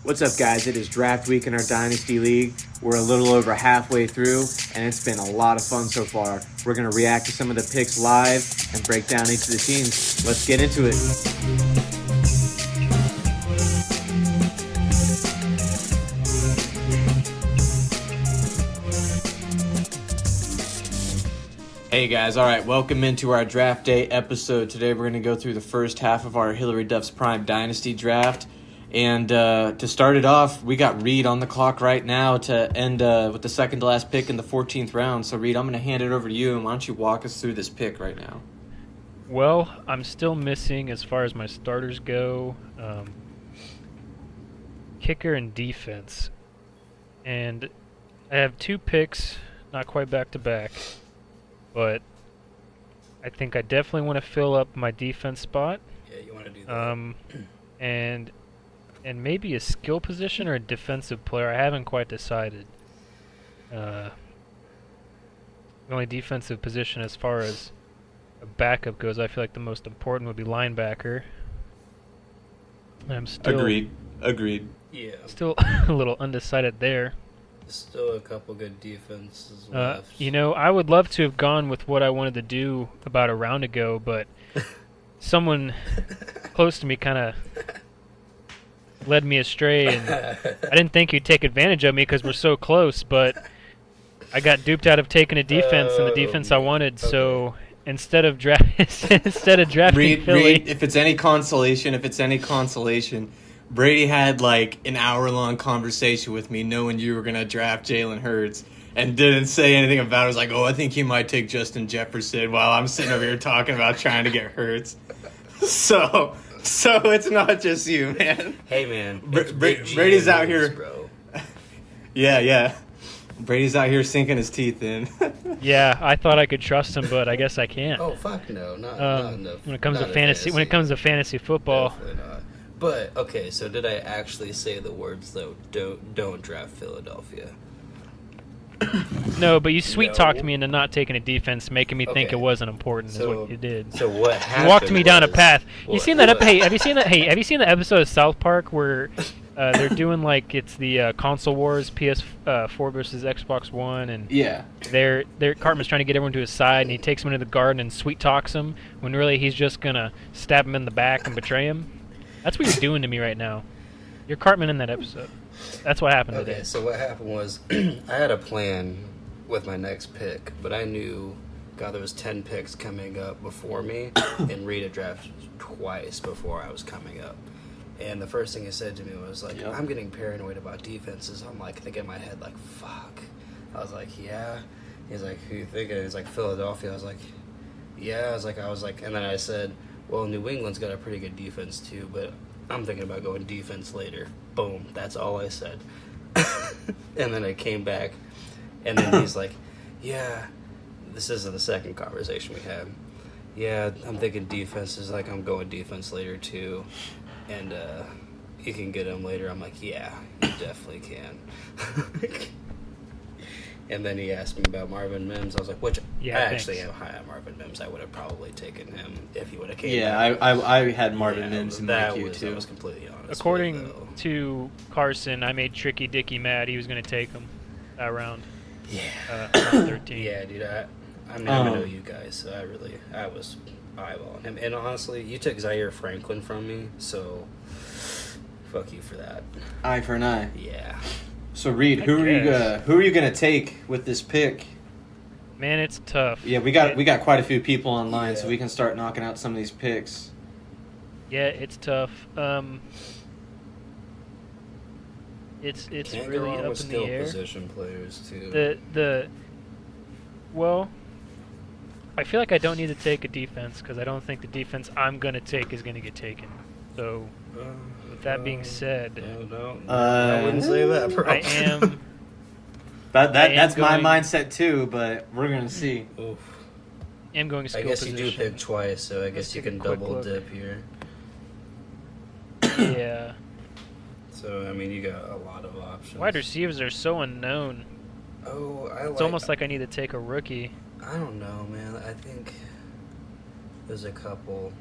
What's up, guys? It is draft week in our Dynasty League. We're a little over halfway through, and it's been a lot of fun so far. We're going to react to some of the picks live and break down each of the teams. Let's get into it. Hey guys, all right, welcome into our draft day episode. Today we're going to go through the first half of our Hillary Duffs Prime Dynasty draft. And to start it off, we got Reed on the clock right now to end with the second to last pick in the 14th round. So, Reed, I'm going to hand it over to you, and why don't you walk us through this pick right now? Well, I'm still missing, as far as my starters go, kicker and defense. And I have two picks, not quite back-to-back, but I think I definitely want to fill up my defense spot. Yeah, you want to do that. And maybe a skill position or a defensive player. I haven't quite decided. The only defensive position as far as a backup goes, I feel like the most important would be linebacker. I'm still Agreed. Yeah, still a little undecided there. still a couple good defenses left. I would love to have gone with what I wanted to do about a round ago, but someone close to me kind of led me astray, and I didn't think you'd take advantage of me because we're so close, but I got duped out of taking a defense and the defense I wanted. Okay. So instead of drafting Philly, Reed, if it's any consolation, Brady had like an hour-long conversation with me knowing you were going to draft Jalen Hurts and didn't say anything about it. I was like, I think he might take Justin Jefferson while I'm sitting over here talking about trying to get Hurts. So it's not just you, man. Hey, man. Brady's out here. Bro. Yeah. Brady's out here sinking his teeth in. Yeah, I thought I could trust him, but I guess I can't. Oh, fuck no. Not enough. When it comes to fantasy football. Definitely not. But, okay, so did I actually say the words, though, don't draft Philadelphia? No, but you sweet-talked me into not taking a defense, making me think it wasn't important, is what you did. So what happened? You walked me down a path. Have you seen that the episode of South Park where they're doing like it's the console wars, PS4 versus Xbox One, and their Cartman's trying to get everyone to his side, and he takes him into the garden and sweet-talks him, when really he's just gonna stab him in the back and betray him? That's what you're doing to me right now. You're Cartman in that episode. That's what happened today. Okay, so what happened was I had a plan with my next pick, but I knew, there was 10 picks coming up before me, and Reed had drafted twice before I was coming up. And the first thing he said to me was like, I'm getting paranoid about defenses. I'm like thinking in my head, like, fuck. I was like, yeah. He's like, who you thinking? He's like, Philadelphia. I was like, yeah. I was like, and then I said, well, New England's got a pretty good defense too, but I'm thinking about going defense later. Boom. That's all I said. And then I came back, and then he's like, yeah, this isn't the second conversation we had. Yeah, I'm thinking defense is like, I'm going defense later too, and you can get him later. I'm like, yeah, you definitely can. And then he asked me about Marvin Mims. I was like, I actually am high on Marvin Mims. I would have probably taken him if he would have came back. I had Marvin Mims in my queue, too. I was completely honest. According to Carson, I made Tricky Dicky mad. He was going to take him that round. Yeah. Round 13. Yeah, dude. I know you guys, so I was eyeballing him. And honestly, you took Zaire Franklin from me, so fuck you for that. Eye for an eye. Yeah. So Reed, who are you gonna take with this pick? Man, it's tough. Yeah, we got quite a few people online, so we can start knocking out some of these picks. Yeah, it's tough. It's Can't really go wrong up with in the skill air. position players too. Well, I feel like I don't need to take a defense because I don't think the defense I'm gonna take is gonna get taken. So. With that being said, I wouldn't say that, bro. I am. That's my mindset too, but we're gonna see. Oof. I am going skill I guess position. you do pick twice, so I guess you can double dip here. Yeah. So I mean, you got a lot of options. Wide receivers are so unknown. Oh, it's almost like I need to take a rookie. I don't know, man. I think there's a couple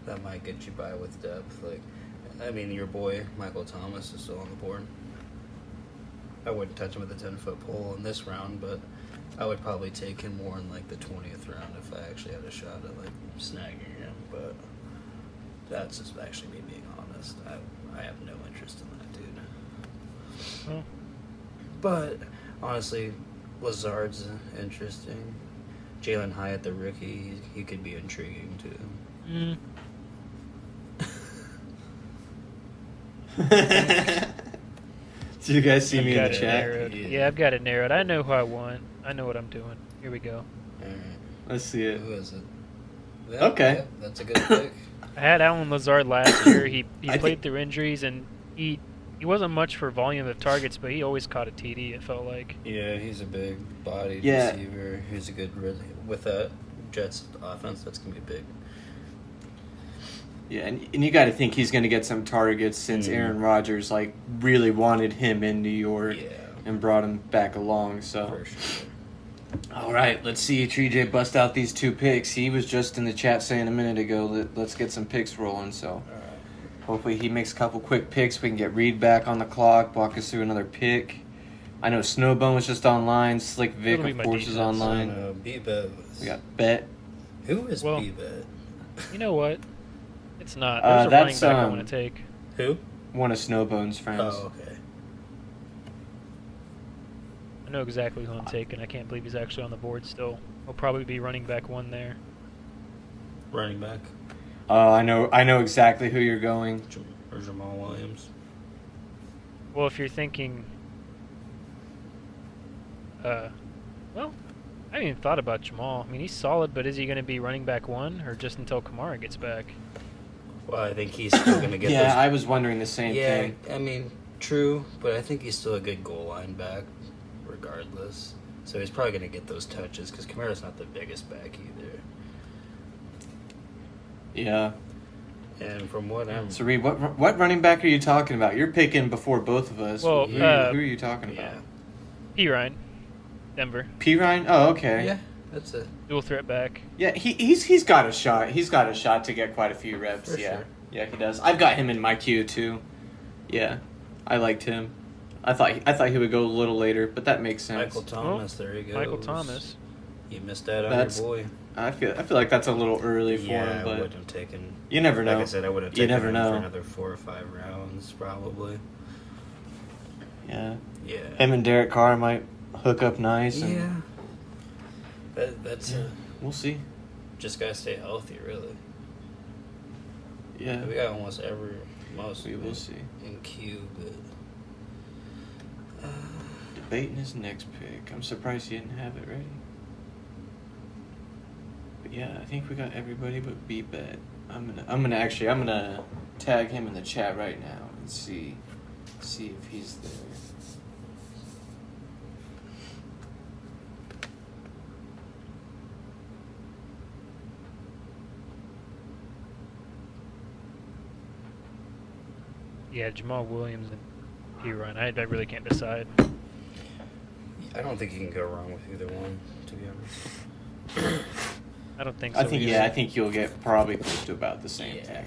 that might get you by with depth. Like, I mean, your boy Michael Thomas is still on the board. I wouldn't touch him with a 10-foot pole in this round, but I would probably take him more in like the 20th round if I actually had a shot at like snagging him. But that's just actually me being honest. I have no interest in that dude. Oh. But honestly, Lazard's interesting. Jalen Hyatt, the rookie, he could be intriguing too. Did you guys see I've me in got the it chat? narrowed. Yeah, I've got it narrowed. I know who I want. I know what I'm doing. Here we go. Alright. Let's see it. Who is it? Okay. Yeah, that's a good pick. I had Alan Lazard last year. He I played through injuries, and he wasn't much for volume of targets, but he always caught a TD, it felt like. Yeah, he's a big bodied Yeah. receiver. He's a good with that Jets offense. That's gonna be big. Yeah, and you got to think he's going to get some targets since Aaron Rodgers like really wanted him in New York and brought him back along. So, For sure. all right, let's see TJ bust out these 2 picks. He was just in the chat saying a minute ago let's get some picks rolling. So, All right. hopefully he makes a couple quick picks. We can get Reed back on the clock, walk us through another pick. I know Snowbone was just online. Slick Vic, That'll be of my course, is defense. online. B-Bet. We got Bet. Who is Well, B-Bet? You know what? It's not. There's a running that's, back I want to take. Who? One of Snowbone's friends. Oh, okay. I know exactly who I'm taking. I can't believe he's actually on the board still. He'll probably be running back 1 there. Running back. I know exactly who you're going. Or Jamal Williams. Well, if you're thinking... well, I haven't even thought about Jamal. I mean, he's solid, but is he going to be running back 1 or just until Kamara gets back? Well, I think he's still going to get Yeah, those. I was wondering the same thing. I mean, true, but I think he's still a good goal line back, regardless. So he's probably going to get those touches because Kamara's not the biggest back either. Yeah. And from what I'm... So, Reed, what running back are you talking about? You're picking before both of us. Well, who are you talking about? Yeah. P. Ryan, Denver. P. Ryan? Oh, okay. Yeah, that's it. Dual threat back. Yeah, he's got a shot. He's got a shot to get quite a few reps. For yeah. sure. Yeah, he does. I've got him in my queue too. Yeah. I liked him. I thought he would go a little later, but that makes sense. Michael Thomas, there he goes. Michael Thomas. You missed that on That's- your boy. I feel like that's a little early for Yeah, him, I but wouldn't have taken... you never know. Like I said, I would have You taken never him know. for another 4 or 5 rounds, probably. Yeah. Yeah. Him and Derek Carr might hook up nice. And Yeah. That's We'll see. just gotta stay healthy, really. Yeah. We got almost most We of will it see. in queue, but Debating his next pick. I'm surprised he didn't have it ready. But yeah, I think we got everybody but B-Bet. I'm gonna tag him in the chat right now and see if he's there. Yeah, Jamal Williams and P. Ryan. I really can't decide. I don't think you can go wrong with either one, to be honest. I don't think so. I think either. I think you'll get probably close to about the same Yeah. thing.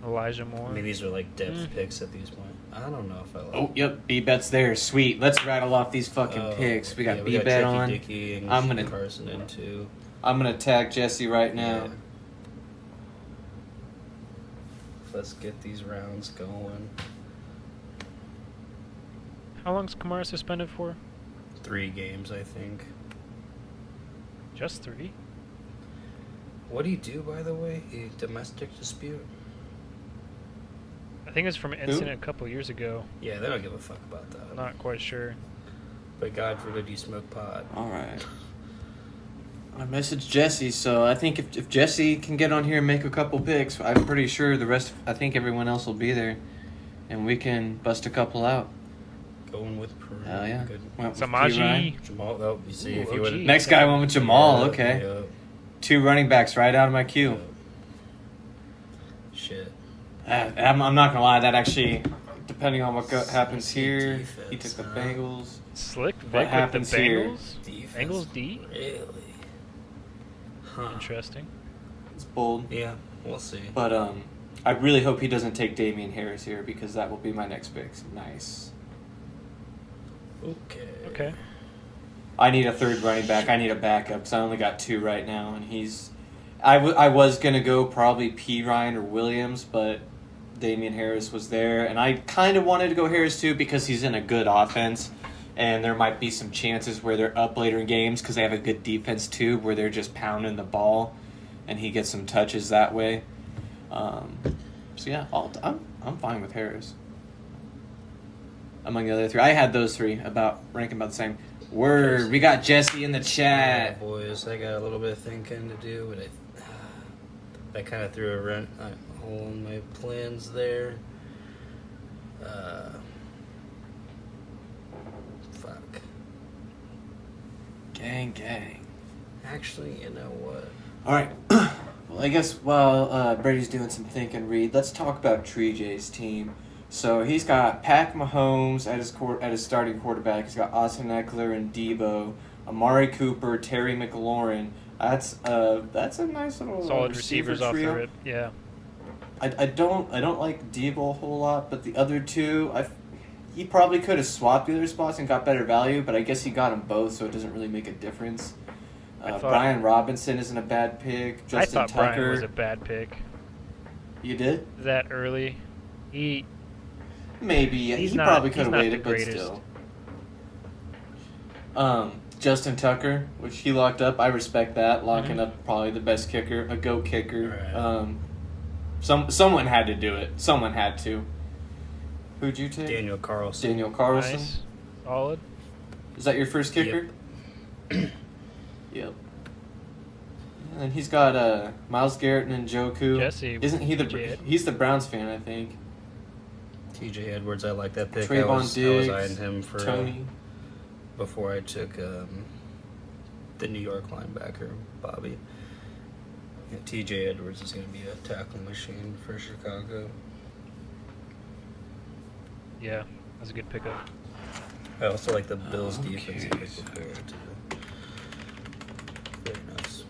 Elijah Moore. I mean, these are like depth picks at these points. I don't know if I like. Oh, yep, B-Bet's there. Sweet. Let's rattle off these fucking picks. We got B-Bet on. Dickey and I'm gonna Carson in too. I'm gonna tag Jesse right now. Yeah. Let's get these rounds going. How long's Kamara suspended for? 3 games, I think. Just 3? What do you do, by the way? A domestic dispute? I think it's from an incident a couple years ago. Yeah, they don't give a fuck about that. I'm not quite sure. But God forbid you smoke pot. All right. I messaged Jesse, so I think if Jesse can get on here and make a couple picks, I'm pretty sure I think everyone else will be there, and we can bust a couple out. Going with Peru. Hell yeah. Good. Went with P. Ryan. Samaji. Jamal, oh, you see, Ooh, if you OG. would Next guy went with Jamal. Okay. Yeah. 2 running backs right out of my queue. Shit. I'm not gonna lie. That actually, depending on what happens here, he took Defense, the huh? Bengals. Slick Vic What with the happens here? Bengals? Defense. Bengals D? Really? Huh. Interesting. It's bold, Yeah, we'll see. but I really hope he doesn't take Damian Harris here because that will be my next pick. Nice. Okay. I need a third running back. I need a backup because I only got 2 right now, and he's. I was gonna go probably P. Ryan or Williams, but Damian Harris was there, and I kind of wanted to go Harris too because he's in a good offense, and there might be some chances where they're up later in games because they have a good defense too, where they're just pounding the ball, and he gets some touches that way. So yeah, I'm fine with Harris. Among the other 3, I had those 3 ranking about the same. Word, we got Jesse in the chat. Yeah, boys, I got a little bit of thinking to do, but that kind of threw a hole in my plans there. Fuck. Gang. Actually, you know what? All right. Well, I guess while Brady's doing some thinking, Reed, let's talk about Tree J's team. So he's got Pat Mahomes at his starting quarterback. He's got Austin Eckler and Debo, Amari Cooper, Terry McLaurin. That's a nice little solid receivers trio. off the rip. Yeah. I don't like Debo a whole lot, but the other 2, he probably could have swapped the other spots and got better value, but I guess he got them both, so it doesn't really make a difference. Brian Robinson isn't a bad pick. Justin I thought Tucker. Brian was a bad pick. You did? That early. Maybe. He probably could have waited, but still. Justin Tucker, which he locked up. I respect that. Locking up probably the best kicker, a GOAT kicker. Right. Someone had to do it. Someone had to. Who'd you take? Daniel Carlson. Daniel Carlson. Nice. Solid. Is that your first kicker? Yep. Yep. And he's got Myles Garrett and Njoku. Jesse. Isn't he he's the Browns fan, I think. TJ Edwards, I like that pick. Trayvon I was Diggs, eyeing him for Tony. Before I took the New York linebacker, Bobby. Yeah, TJ Edwards is going to be a tackle machine for Chicago. Yeah, that's a good pickup. I also like the Bills' defense pick before, too. Very nice.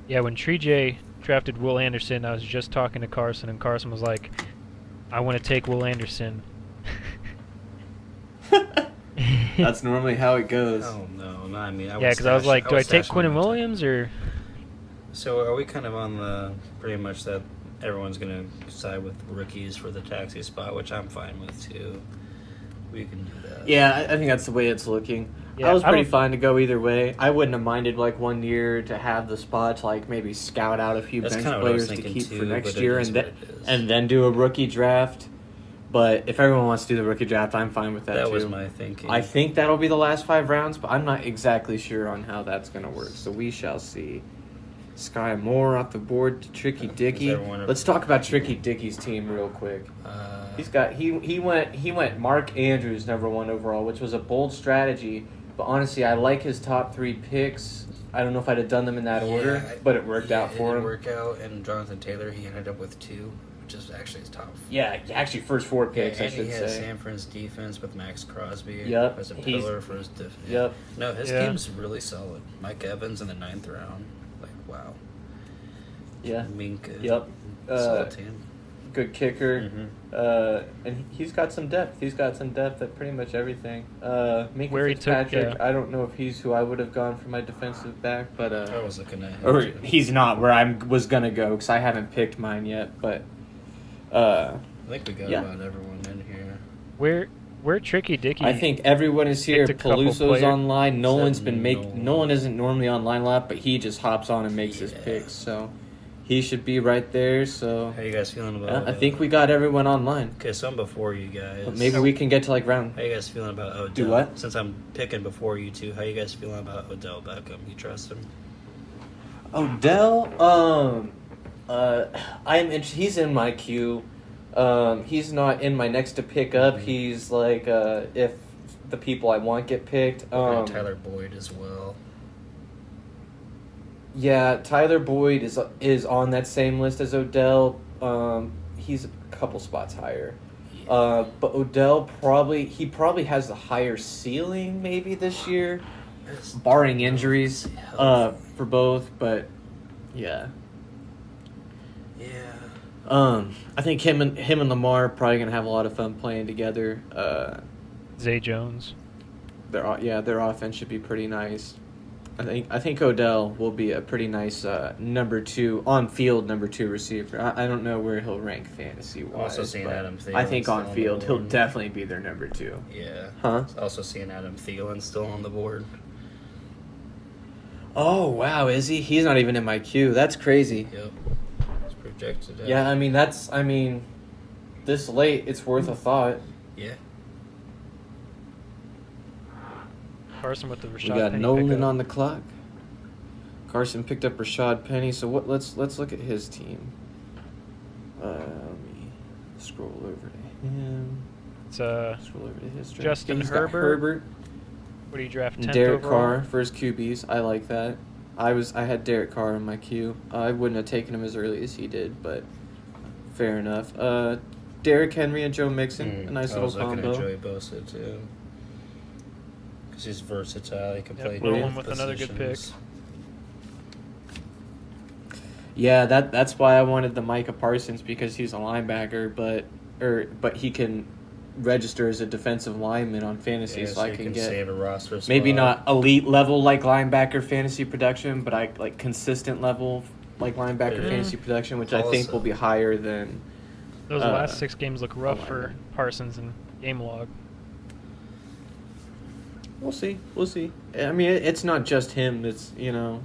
Yeah, when Tree J drafted Will Anderson, I was just talking to Carson, and Carson was like, I want to take Will Anderson. That's normally how it goes. Oh, no, I mean, yeah, because I was like, do I take Quinnen Williams or... So are we kind of on the pretty much that everyone's going to side with rookies for the taxi spot, which I'm fine with, too. We can do that. Yeah, I think that's the way it's looking. Yeah, I was pretty fine to go either way. I wouldn't have minded like 1 year to have the spot to like maybe scout out a few bench players to keep for next year and then do a rookie draft. But if everyone wants to do the rookie draft, I'm fine with that too. That was my thinking. I think that'll be the last 5 rounds, but I'm not exactly sure on how that's going to work. So we shall see. Sky Moore off the board to Tricky Dicky. Let's talk about Tricky Dicky's team real quick. He went Mark Andrews #1 overall, which was a bold strategy. But honestly, I like his top 3 picks. I don't know if I'd have done them in that order, but it worked out for him. It worked out, and Jonathan Taylor, he ended up with 2, which is actually his top. Yeah, actually first 4 picks, I should he say. had San Fran's defense with Max Crosby as a pillar for his defense. Yep. No, his team's really solid. Mike Evans in the 9th round. Like, wow. Yeah. Minka. Yep. Solid team. Good kicker. Mm-hmm. And he's got some depth. He's got some depth at pretty much everything. Minka Where he Fitzpatrick, I don't know if he's who I would have gone for my defensive back, but I was looking at him. Or he's not where I was going to go because I haven't picked mine yet, but I think we got about everyone in here. Where Tricky Dicky? I think everyone is here. Peluso's online. Nolan isn't normally online a lot, but he just hops on and makes his picks, so he should be right there. So how you guys feeling about? I think we got everyone online. Okay, so I'm before you guys. But maybe we can get to like round. How you guys feeling about Odell? Do what? Since I'm picking before you two, how you guys feeling about Odell Beckham? You trust him? Odell, he's in my queue. He's not in my next to pick up. Mm-hmm. He's like if the people I want get picked. Tyler Boyd as well. Yeah, Tyler Boyd is on that same list as Odell. He's a couple spots higher. Yeah. But Odell probably has the higher ceiling maybe this year, barring injuries for both. But yeah. Yeah. I think him and Lamar are probably gonna have a lot of fun playing together. Zay Jones. Their offense should be pretty nice. I think Odell will be a pretty nice number 2 on field number 2 receiver. I don't know where he'll rank fantasy wise. Also seeing Adam Thielen. I think on field he'll definitely be their number 2. Yeah. Huh? Also seeing Adam Thielen still on the board. Oh wow, is he? He's not even in my queue. That's crazy. Yep. It's projected. Yeah, I mean, this late, it's worth a thought. Yeah. Carson with the Rashad We got Penny Nolan pickup. on the clock. Carson picked up Rashad Penny. So let's look at his team. Let me scroll over to him. It's Scroll over to his draft. Justin He's got Herbert. Herbert. What do you draft? 10th Derek overall? Carr for his QBs. I like that. I had Derek Carr in my queue. I wouldn't have taken him as early as he did, but fair enough. Derrick Henry and Joe Mixon, a nice little combo. I was looking at Joey Bosa too, because he's versatile. He can play. Nolan both with another good pick. positions. Yeah, that's why I wanted the Micah Parsons, because he's a linebacker, but he can register as a defensive lineman on fantasy, Yeah, so I can get save a roster spot. maybe not elite level like linebacker fantasy production, but I like consistent level like linebacker Yeah. fantasy production, which I think will be higher than. Those Uh, last 6 games look rough for lineman. Parsons and game log. We'll see. I mean, it's not just him. It's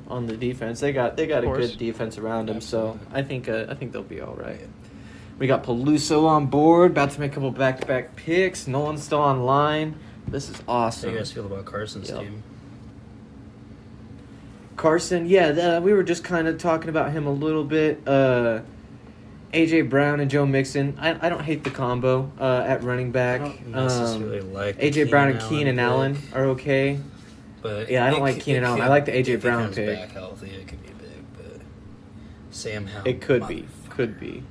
on the defense. They got a course. good defense around him, so I think they'll be all right. Yeah. We got Peluso on board, about to make a couple back-to-back picks. Nolan's still online. This is How awesome. do you guys feel about Carson's Yep. team? Carson, we were just kind of talking about him a little bit. A.J. Brown and Joe Mixon. I don't hate the combo at running I back. don't necessarily like A.J. Brown and Keenan Keenan Allen pick, are okay. but Yeah, I don't like Keenan Allen. I like the A.J. if he Brown comes pick. Back healthy, it could be big, but Sam Howell. It could be. motherfucker. Could be.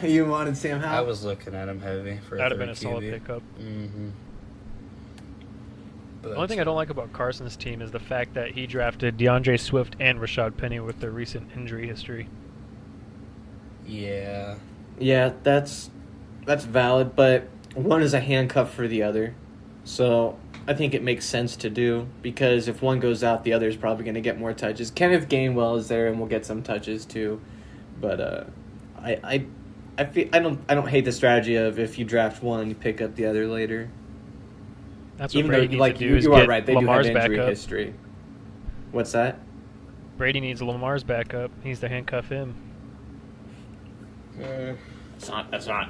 You wanted Sam Howell? I was looking at him heavy for That'd have been a solid pickup. Mm-hmm. The only thing I don't like about Carson's team is the fact that he drafted DeAndre Swift and Rashad Penny with their recent injury history. Yeah. Yeah, that's valid, but one is a handcuff for the other. So I think it makes sense to do, because if one goes out, the other is probably going to get more touches. Kenneth Gainwell is there and will get some touches too. But I don't hate the strategy of if you draft one, you pick up the other later. That's what Even Brady though, needs like to do. you is are get right, they Lamar's do have injury backup. history. What's that? Brady needs Lamar's backup. He needs to handcuff him. That's not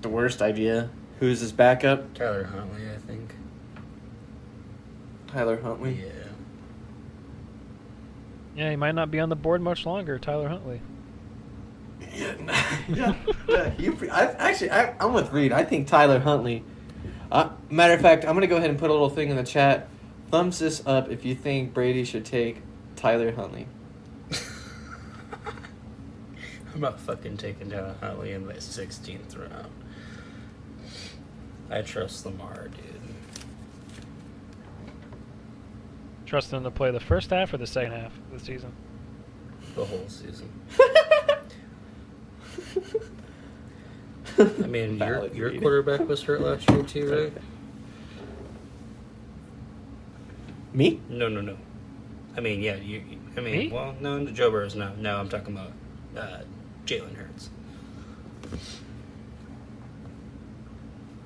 the worst idea. Who's his backup? Tyler Huntley, I think. Tyler Huntley. Yeah. Yeah, he might not be on the board much longer, Tyler Huntley. Yeah. I'm with Reed. I think Tyler Huntley. Matter of fact, I'm going to go ahead and put a little thing in the chat. Thumbs this up if you think Brady should take Tyler Huntley. I'm not fucking taking Tyler Huntley in the 16th round. I trust Lamar, dude. Trust him to play the first half or the second half of the season? The whole season. I mean, Valid, your Reed. quarterback was hurt last year too, right? Me? No. I mean, yeah, Me? well, no, Joe Burrow's no. No, I'm talking about Jalen Hurts.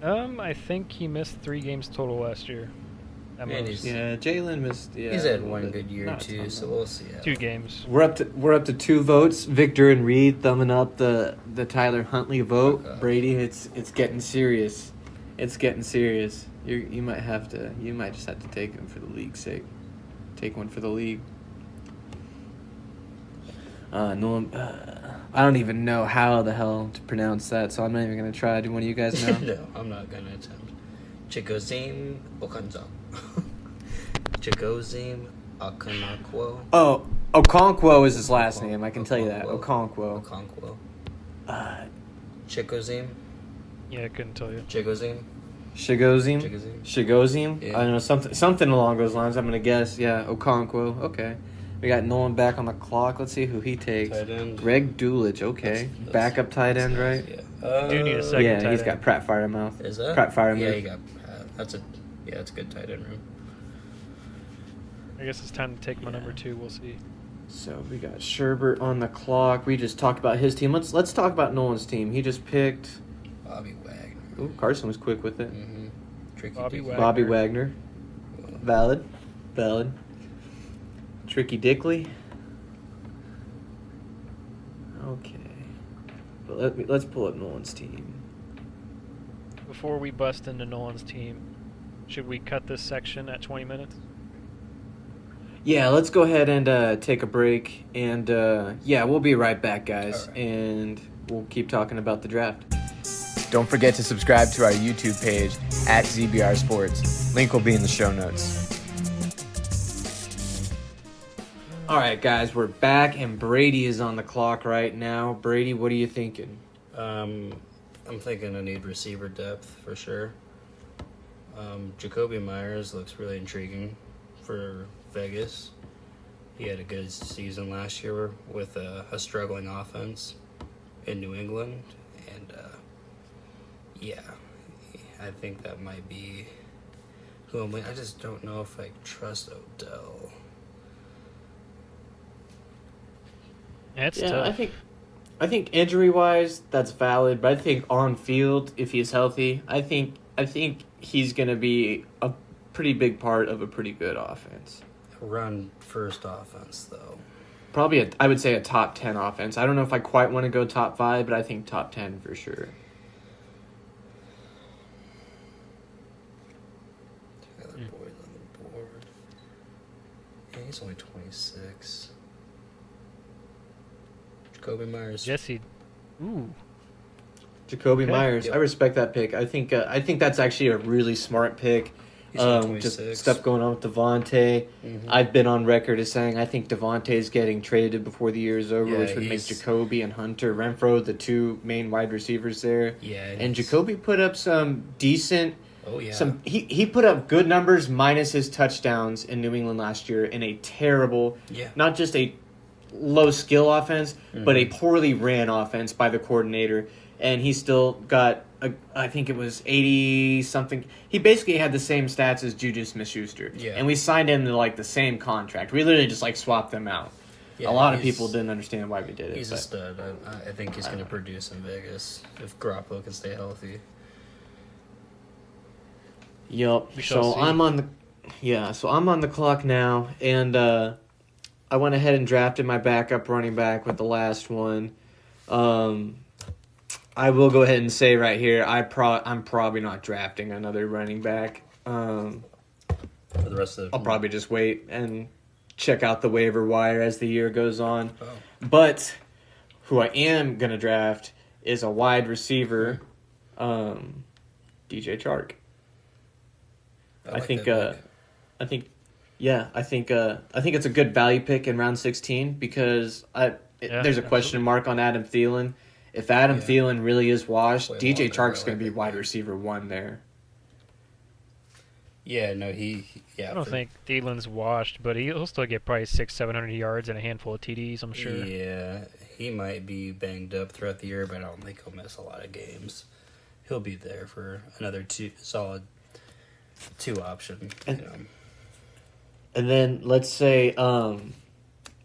I think he missed 3 games total last year. At Man, most. Yeah, Jalen missed. Yeah, He's had a one little good bit. year Not a too, ton, so though. we'll see. 2 games. We're up to 2 votes. Victor and Reed thumbing up the Tyler Huntley vote. Okay. Brady, it's getting serious. It's getting serious. You might just have to take him for the league's sake. Take one for the league. No, I don't even know how the hell to pronounce that, so I'm not even gonna try. Do one of you guys know? No, I'm not gonna attempt. Chigozim Okanzo. Chigozim Okanakwo. Oh, Okonkwo is his last name. I can tell you that. Okonkwo. Okonkwo. Chigozim. Yeah, I couldn't tell you. Chigozim. Shigozim. Yeah. I don't know, something along those lines. I'm gonna guess. Yeah, Okonkwo. Okay. We got Nolan back on the clock. Let's see who he takes. Tight end. Greg Dulwich, okay. That's Backup tight end, nice, right? Yeah. You do need a second Yeah, tight he's end. got Pratt Firemouth. Is that? Pratt Firemouth. Yeah, he got That's a good tight end room. I guess it's time to take my number 2. We'll see. So we got Sherbert on the clock. We just talked about his team. Let's talk about Nolan's team. He just picked. Bobby Wagner. Ooh, Carson was quick with it. Mm-hmm. Tricky Bobby Dicky. Wagner. Bobby Wagner. Valid. Tricky Dickley. Okay. But let's pull up Nolan's team. Before we bust into Nolan's team, should we cut this section at 20 minutes? Yeah, let's go ahead and take a break. And yeah, we'll be right back, guys. All right. And we'll keep talking about the draft. Don't forget to subscribe to our YouTube page at ZBR Sports. Link will be in the show notes. All right, guys, we're back, and Brady is on the clock right now. Brady, what are you thinking? I'm thinking I need receiver depth for sure. Jacoby Myers looks really intriguing for Vegas. He had a good season last year with a struggling offense in New England, and yeah, I think that might be who I'm. I just don't know if I trust Odell. That's Yeah, tough. I think injury-wise, that's valid, but I think on field, if he's healthy, I think he's going to be a pretty big part of a pretty good offense. Run first offense though. Probably, I would say a top 10 offense. I don't know if I quite want to go top 5, but I think top 10 for sure. Tyler Boyd's on the board. Yeah, he's only 26. Jacoby Myers. Jesse. Ooh. Jacoby Okay. Myers, Yep. I respect that pick. I think that's actually a really smart pick. He's only Just 26. stuff going on with Devontae. Mhm. I've been on record as saying I think Devontae's getting traded before the year is over, Yeah, which would make he's- Jacoby and Hunter Renfrow the two main wide receivers there. Yeah, And he's- Jacoby put up some decent. Oh yeah. He put up good numbers minus his touchdowns in New England last year in a terrible, Yeah. not just a low skill offense, but a Mhm. poorly ran offense by the coordinator. And he still got, I think it was 80 something. He basically had the same stats as Juju Smith-Schuster. Yeah. And we signed him to like the same contract. We literally just like swapped them out. Yeah, a lot of he's- people didn't understand why we did it. He's a but- stud. I think he's going to produce in Vegas if Garoppolo can stay healthy. Yup. We shall So see. I'm on the clock now, and I went ahead and drafted my backup running back with the last one. I will go ahead and say right here, I'm probably not drafting another running back. For the rest of the I'll probably just wait and check out the waiver wire as the year goes on. Oh. But who I am gonna draft is a wide receiver, DJ Chark. I think it's a good value pick in round 16 because there's a question mark on Adam Thielen. If Adam Thielen really is washed, Way DJ longer, Chark's I going to like be that. wide receiver 1 there. Yeah, no, he I don't think Thielen's washed, but he'll still get probably 600-700 yards and a handful of TDs, I'm sure. Yeah, he might be banged up throughout the year, but I don't think he'll miss a lot of games. He'll be there for another solid two option. And then let's say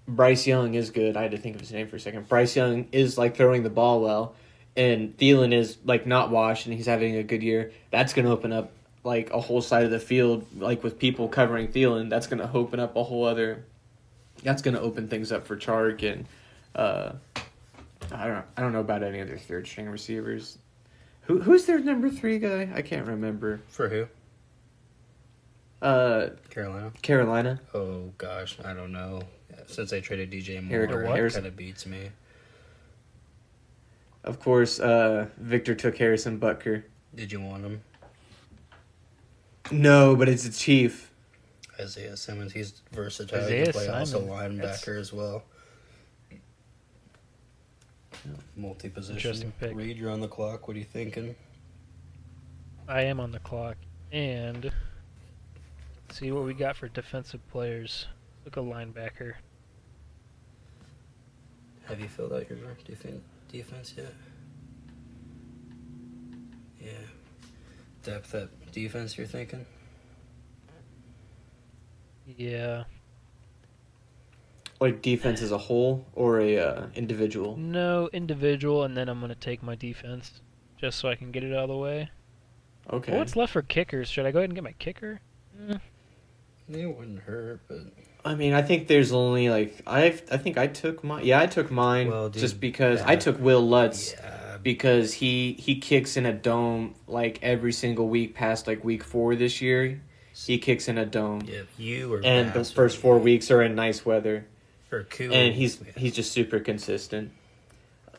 Bryce Young is good. I had to think of his name for a second. Bryce Young is like throwing the ball well, and Thielen is like not washed, and he's having a good year. That's going to open up like a whole side of the field, like with people covering Thielen. That's going to open up a whole other. That's going to open things up for Chark, and I don't know about any other third string receivers. Who's their number 3 guy? I can't remember. For who? Carolina. Carolina. Oh gosh, I don't know. Since they traded DJ Eric Moore, it Harrison. kind of beats me. Of course, Victor took Harrison Butker. Did you want him? No, but it's a Chief. Isaiah Simmons, he's versatile. He Isaiah can play also Simon. linebacker as well. Multi-position. Interesting pick. Reed, you're on the clock. What are you thinking? I am on the clock. And let's see what we got for defensive players. Look a linebacker. Have you filled out your defense yet? Yeah. Depth at defense, you're thinking? Yeah. Like defense as a whole or a individual? No, individual, and then I'm gonna take my defense, just so I can get it out of the way. Okay. Well, what's left for kickers? Should I go ahead and get my kicker? It wouldn't hurt, but I mean, I think there's only like I think I took mine. Yeah, I took mine just because I took Will Lutz because he kicks in a dome like every single week past like week 4 this year. He kicks in a dome. Yeah, and the first 4 weeks are in nice weather. And he's just super consistent.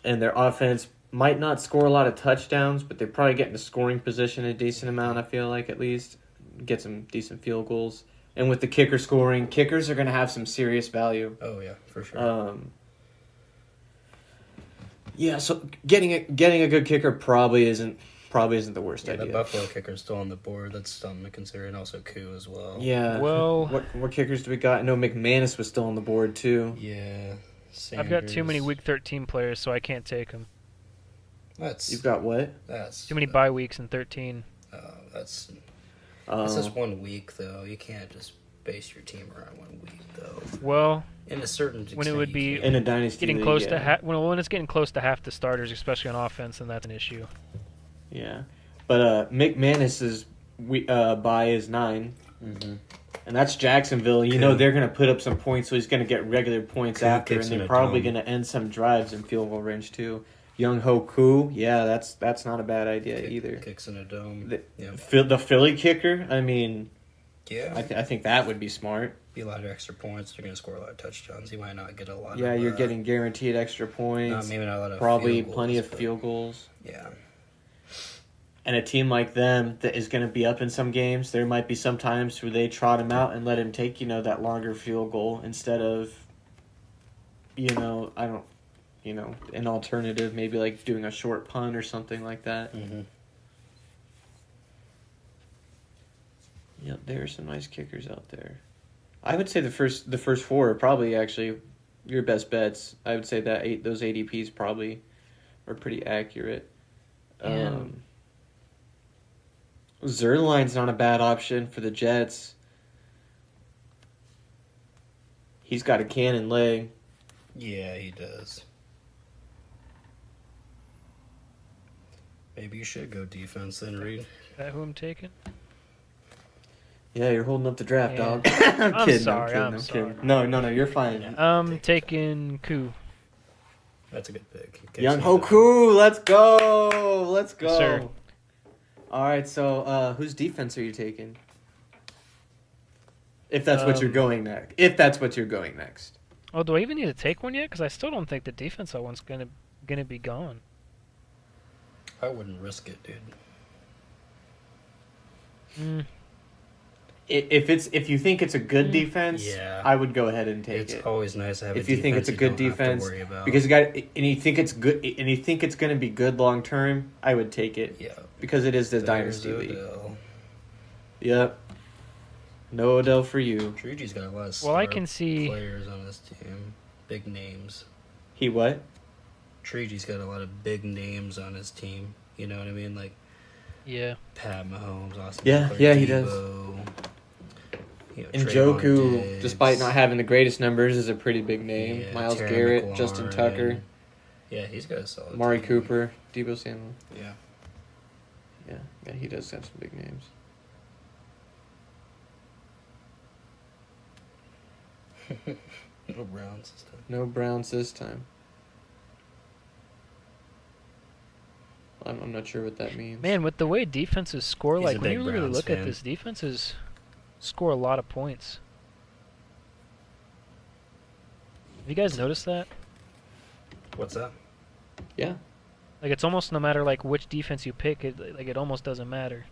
And their offense might not score a lot of touchdowns, but they probably get in the scoring position a decent amount, I feel like, at least. Get some decent field goals. And with the kicker scoring, kickers are going to have some serious value. Oh, yeah, for sure. Yeah, so getting a good kicker probably isn't the worst idea. The Buffalo kicker's still on the board. That's something to consider, and also Koo as well. Yeah. Well, what kickers do we got? I know McManus was still on the board too. Yeah. Sanders. I've got too many Week 13 players, so I can't take them. You've got what? That's too many bye weeks in 13. That's just 1 week though. You can't just base your team around 1 week though. Well, in a certain extent, when it would be in a dynasty getting league, close to when it's getting close to half the starters, especially on offense, then that's an issue. Yeah, but McManus's bye is 9, and that's Jacksonville. You know they're going to put up some points, so he's going to get regular points after, and they're probably going to end some drives in field goal range too. Young Ho Koo, yeah, that's not a bad idea either. Kicks in a dome. The Philly kicker, I mean, yeah, I think that would be smart. Be a lot of extra points. They're going to score a lot of touchdowns. You might not get a lot. Yeah, of, you're getting guaranteed extra points. Maybe not a lot of probably field goals, plenty of field goals. Yeah. And a team like them that is going to be up in some games, there might be some times where they trot him out and let him take, that longer field goal instead of, an alternative, maybe like doing a short punt or something like that. Mm-hmm. Yep, there are some nice kickers out there. I would say the first 4 are probably actually your best bets. I would say that those ADPs probably are pretty accurate. Yeah. Zerline's not a bad option for the Jets. He's got a cannon leg. Yeah, he does. Maybe you should go defense then, Reed. Is that who I'm taking? Yeah, you're holding up the draft, Yeah. dog. I'm kidding. Sorry. I'm kidding. No, you're fine. I'm taking Koo. That's a good pick. Young Hoku, let's go. Let's go. Yes, sir. All right, so whose defense are you taking? If that's what you're going next. Oh, do I even need to take one yet? Because I still don't think the defensive one's gonna be gone. I wouldn't risk it, dude. If you think it's a good defense, I would go ahead and take it. It's always nice to have. If you think it's a good defense, because you think it's good, and you think it's going to be good long term, I would take it. Yeah, because it is the Dynasty League. Yep. No Odell for you. Trigi's got a lot of I can see players on his team, big names. He what? Trigi's got a lot of big names on his team. You know what I mean? Like, Pat Mahomes, Austin. Yeah, he does. And Njoku, despite not having the greatest numbers, is a pretty big name. Yeah, Miles Terry Garrett, McLaurin. Justin Tucker. Yeah, he's got a solid Amari team. Cooper, Deebo Samuel. Yeah, he does have some big names. No Browns this time. No Browns this time. I'm not sure what that means. Man, with the way defenses score, He's like a when big you really Browns look fan. at this, defenses score a lot of points. Have you guys noticed that? What's that? Yeah. Like it's almost no matter like which defense you pick, it almost doesn't matter.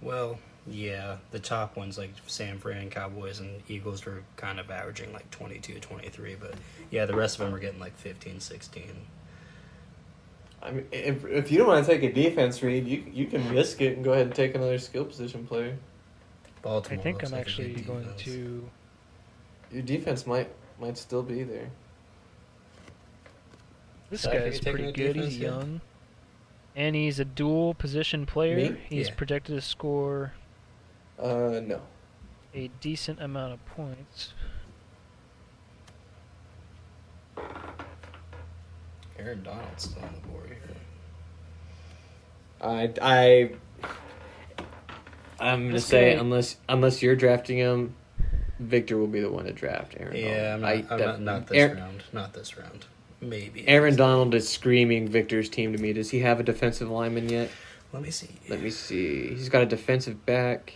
Well, yeah, the top ones like San Fran, Cowboys, and Eagles are kind of averaging like 22, 23, but yeah, the rest of them are getting like 15, 16. I mean, if you don't want to take a defense read, you can risk it and go ahead and take another skill position player. Baltimore. I think looks I'm like a actually good going defense. to. Your defense might still be there. This Zach, are guy's you taking pretty a good. defense He's yet? young. And he's a dual position player. Me? He's Yeah. projected to score No. a decent amount of points. Aaron Donald's still on the board here. I'm gonna This say guy- unless you're drafting him, Victor will be the one to draft Aaron Yeah, Donald. not this round. Not this round. Maybe. Aaron Donald is screaming Victor's team to me. Does he have a defensive lineman yet? Let me see. Let me see. He's got a defensive back.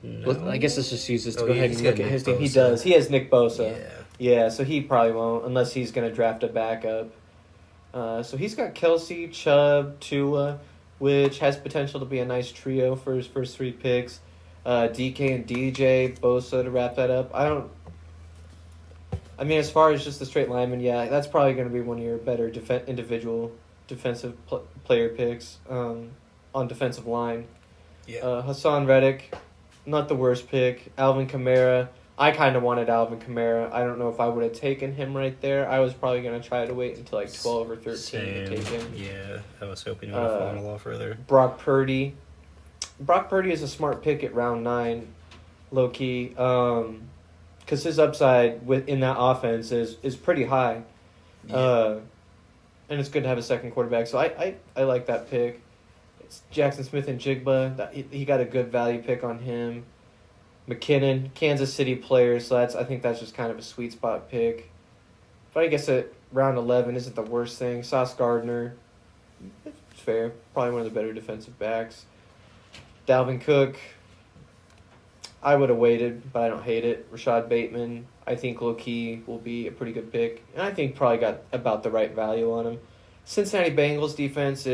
No. I guess let's just use this to Oh, go yeah, ahead he's and look got at his Nick team. He Bosa. does. He has Nick Bosa. Yeah. Yeah, so he probably won't unless he's going to draft a backup. So he's got Kelsey, Chubb, Tua, which has potential to be a nice trio for his first 3 picks. DK and DJ, Bosa to wrap that up. I mean, as far as just the straight lineman, yeah, that's probably going to be one of your better individual defensive player picks on defensive line. Yeah. Hassan Reddick, not the worst pick. Alvin Kamara. I kind of wanted Alvin Kamara. I don't know if I would have taken him right there. I was probably going to try to wait until like 12 or 13 Same. to take him. Yeah, I was hoping you would have fallen a little further. Brock Purdy. Brock Purdy is a smart pick at round 9, low key, because his upside in that offense is pretty high, Yeah. and it's good to have a second quarterback. So I like that pick. It's Jackson Smith and Jigba. He got a good value pick on him. McKinnon, Kansas City player, so I think that's just kind of a sweet spot pick. But I guess at round 11 isn't the worst thing. Sauce Gardner, it's fair. Probably one of the better defensive backs. Dalvin Cook, I would have waited, but I don't hate it. Rashad Bateman, I think low-key will be a pretty good pick. And I think probably got about the right value on him. Cincinnati Bengals defense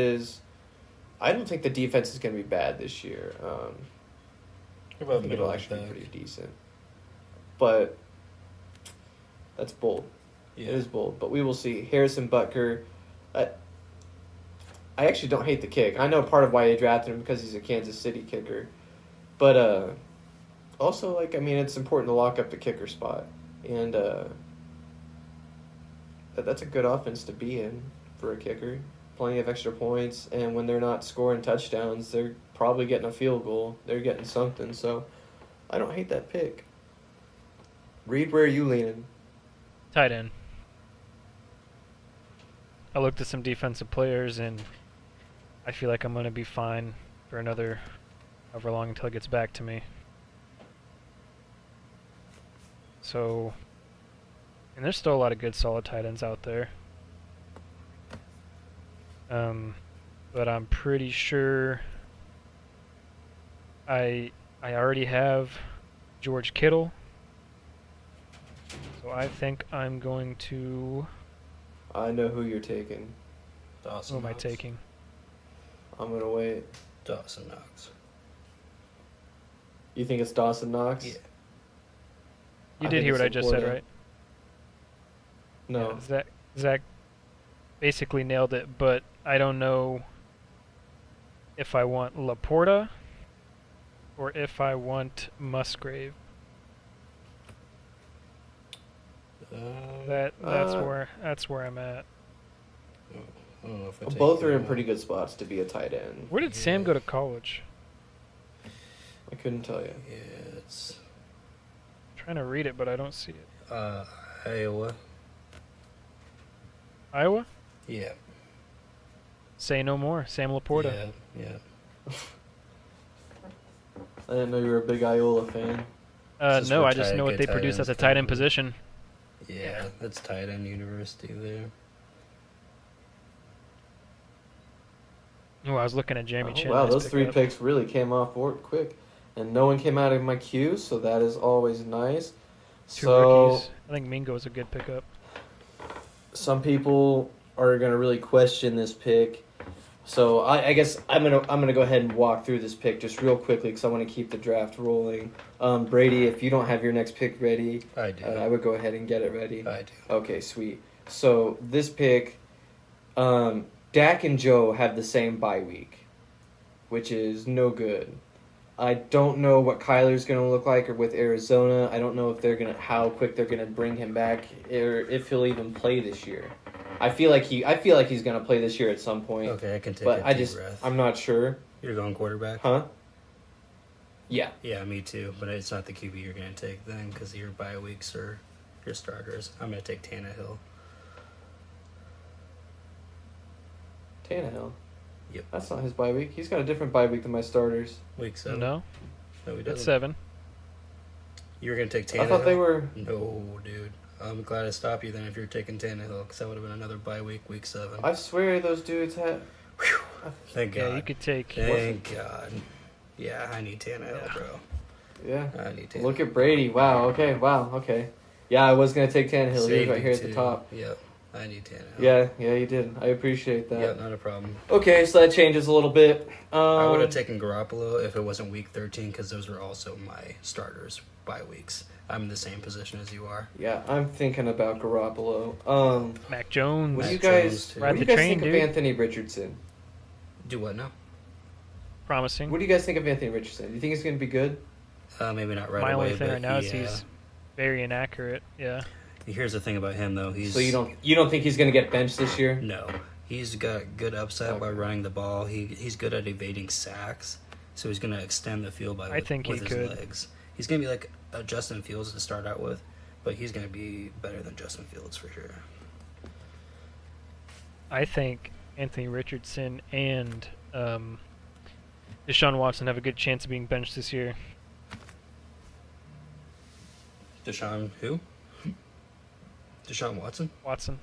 I don't think the defense is going to be bad this year. I think it'll actually be pretty decent. But that's bold. Yeah. It is bold. But we will see. Harrison Butker. I actually don't hate the kick. I know part of why they drafted him because he's a Kansas City kicker. But also, it's important to lock up the kicker spot. And that's a good offense to be in for a kicker. Plenty of extra points. And when they're not scoring touchdowns, they're probably getting a field goal. They're getting something. So I don't hate that pick. Reed, where are you leaning? Tight end. I looked at some defensive players, and I feel like I'm going to be fine for another however long until it gets back to me. So, and there's still a lot of good solid tight ends out there. But I'm pretty sure I already have George Kittle. So I think I'm going to... I know who you're taking. Dawson Who am I Knox. taking? I'm going to wait. Dawson Knox. You think it's Dawson Knox? Yeah. You I did think hear it's what I just said, important. right? No. Yeah, Zach basically nailed it, but I don't know if I want Laporta or if I want Musgrave. That's where I'm at. I don't know if I take Both are in him. pretty good spots to be a tight end. Where did Sam go to college? I couldn't tell you. Yeah, it's I'm trying to read it, but I don't see it. Iowa. Iowa? Yeah. Say no more. Sam Laporta. Yeah. I didn't know you were a big Iola fan. Just No, for I just know what good they tight produce ends at the tight end probably. position. Yeah, that's tight end university there. Oh, I was looking at Jeremy Chin. Wow, nice those 3 pickup. picks really came off board quick. And no one came out of my queue, so that is always nice. Two So rookies. I think Mingo is a good pickup. some people are gonna really question this pick. So I guess I'm gonna go ahead and walk through this pick just real quickly because I want to keep the draft rolling. Brady, if you don't have your next pick ready, I do. I would go ahead and get it ready. I do. Okay, sweet. So this pick, Dak and Joe have the same bye week, which is no good. I don't know what Kyler's going to look like or with Arizona. I don't know if how quick they're going to bring him back or if he'll even play this year. I feel like he's gonna play this year at some point. Okay, I can take but a deep breath. I'm not sure. You're going quarterback? Huh? Yeah. Yeah, me too. But it's not the QB you're gonna take then, because your bye weeks are your starters. I'm gonna take Tannehill. Tannehill. Yep. That's not his bye week. He's got a different bye week than my starters. Week 7. No, he doesn't. that's 7. You were gonna take Tannehill? I thought they were. No, dude. I'm glad I stopped you then if you're taking Tannehill, because that would have been another bye week, week 7. I swear those dudes had. Whew. Thank God. Yeah, you could take. Thank God. Yeah, I need Tannehill, bro. Yeah. I need Tannehill. Look at Brady. Wow. Okay. Wow. Okay. Yeah, I was gonna take Tannehill. He was Safety right here at the too. top. Yep. I need Tannehill. Yeah, you did. I appreciate that. Yeah, not a problem. Okay, so that changes a little bit. I would have taken Garoppolo if it wasn't week 13, because those were also my starters bye weeks. I'm in the same position as you are. Yeah, I'm thinking about Garoppolo. Mac Jones. What do you Mac Jones, guys? too. What do you Ride the guys train, think of dude. Anthony Richardson? Do what now? Promising. What do you guys think of Anthony Richardson? Do you think he's going to be good? Maybe not right My away. only thing but right now is he's very inaccurate. Yeah. Here's the thing about him, though. So you don't think he's going to get benched this year? No, he's got good upside by running the ball. He's good at evading sacks, so he's going to extend the field I think with he his could. legs. He's going to be like a Justin Fields to start out with, but he's going to be better than Justin Fields for sure. I think Anthony Richardson and Deshaun Watson have a good chance of being benched this year. Deshaun who? Deshaun Watson? Watson.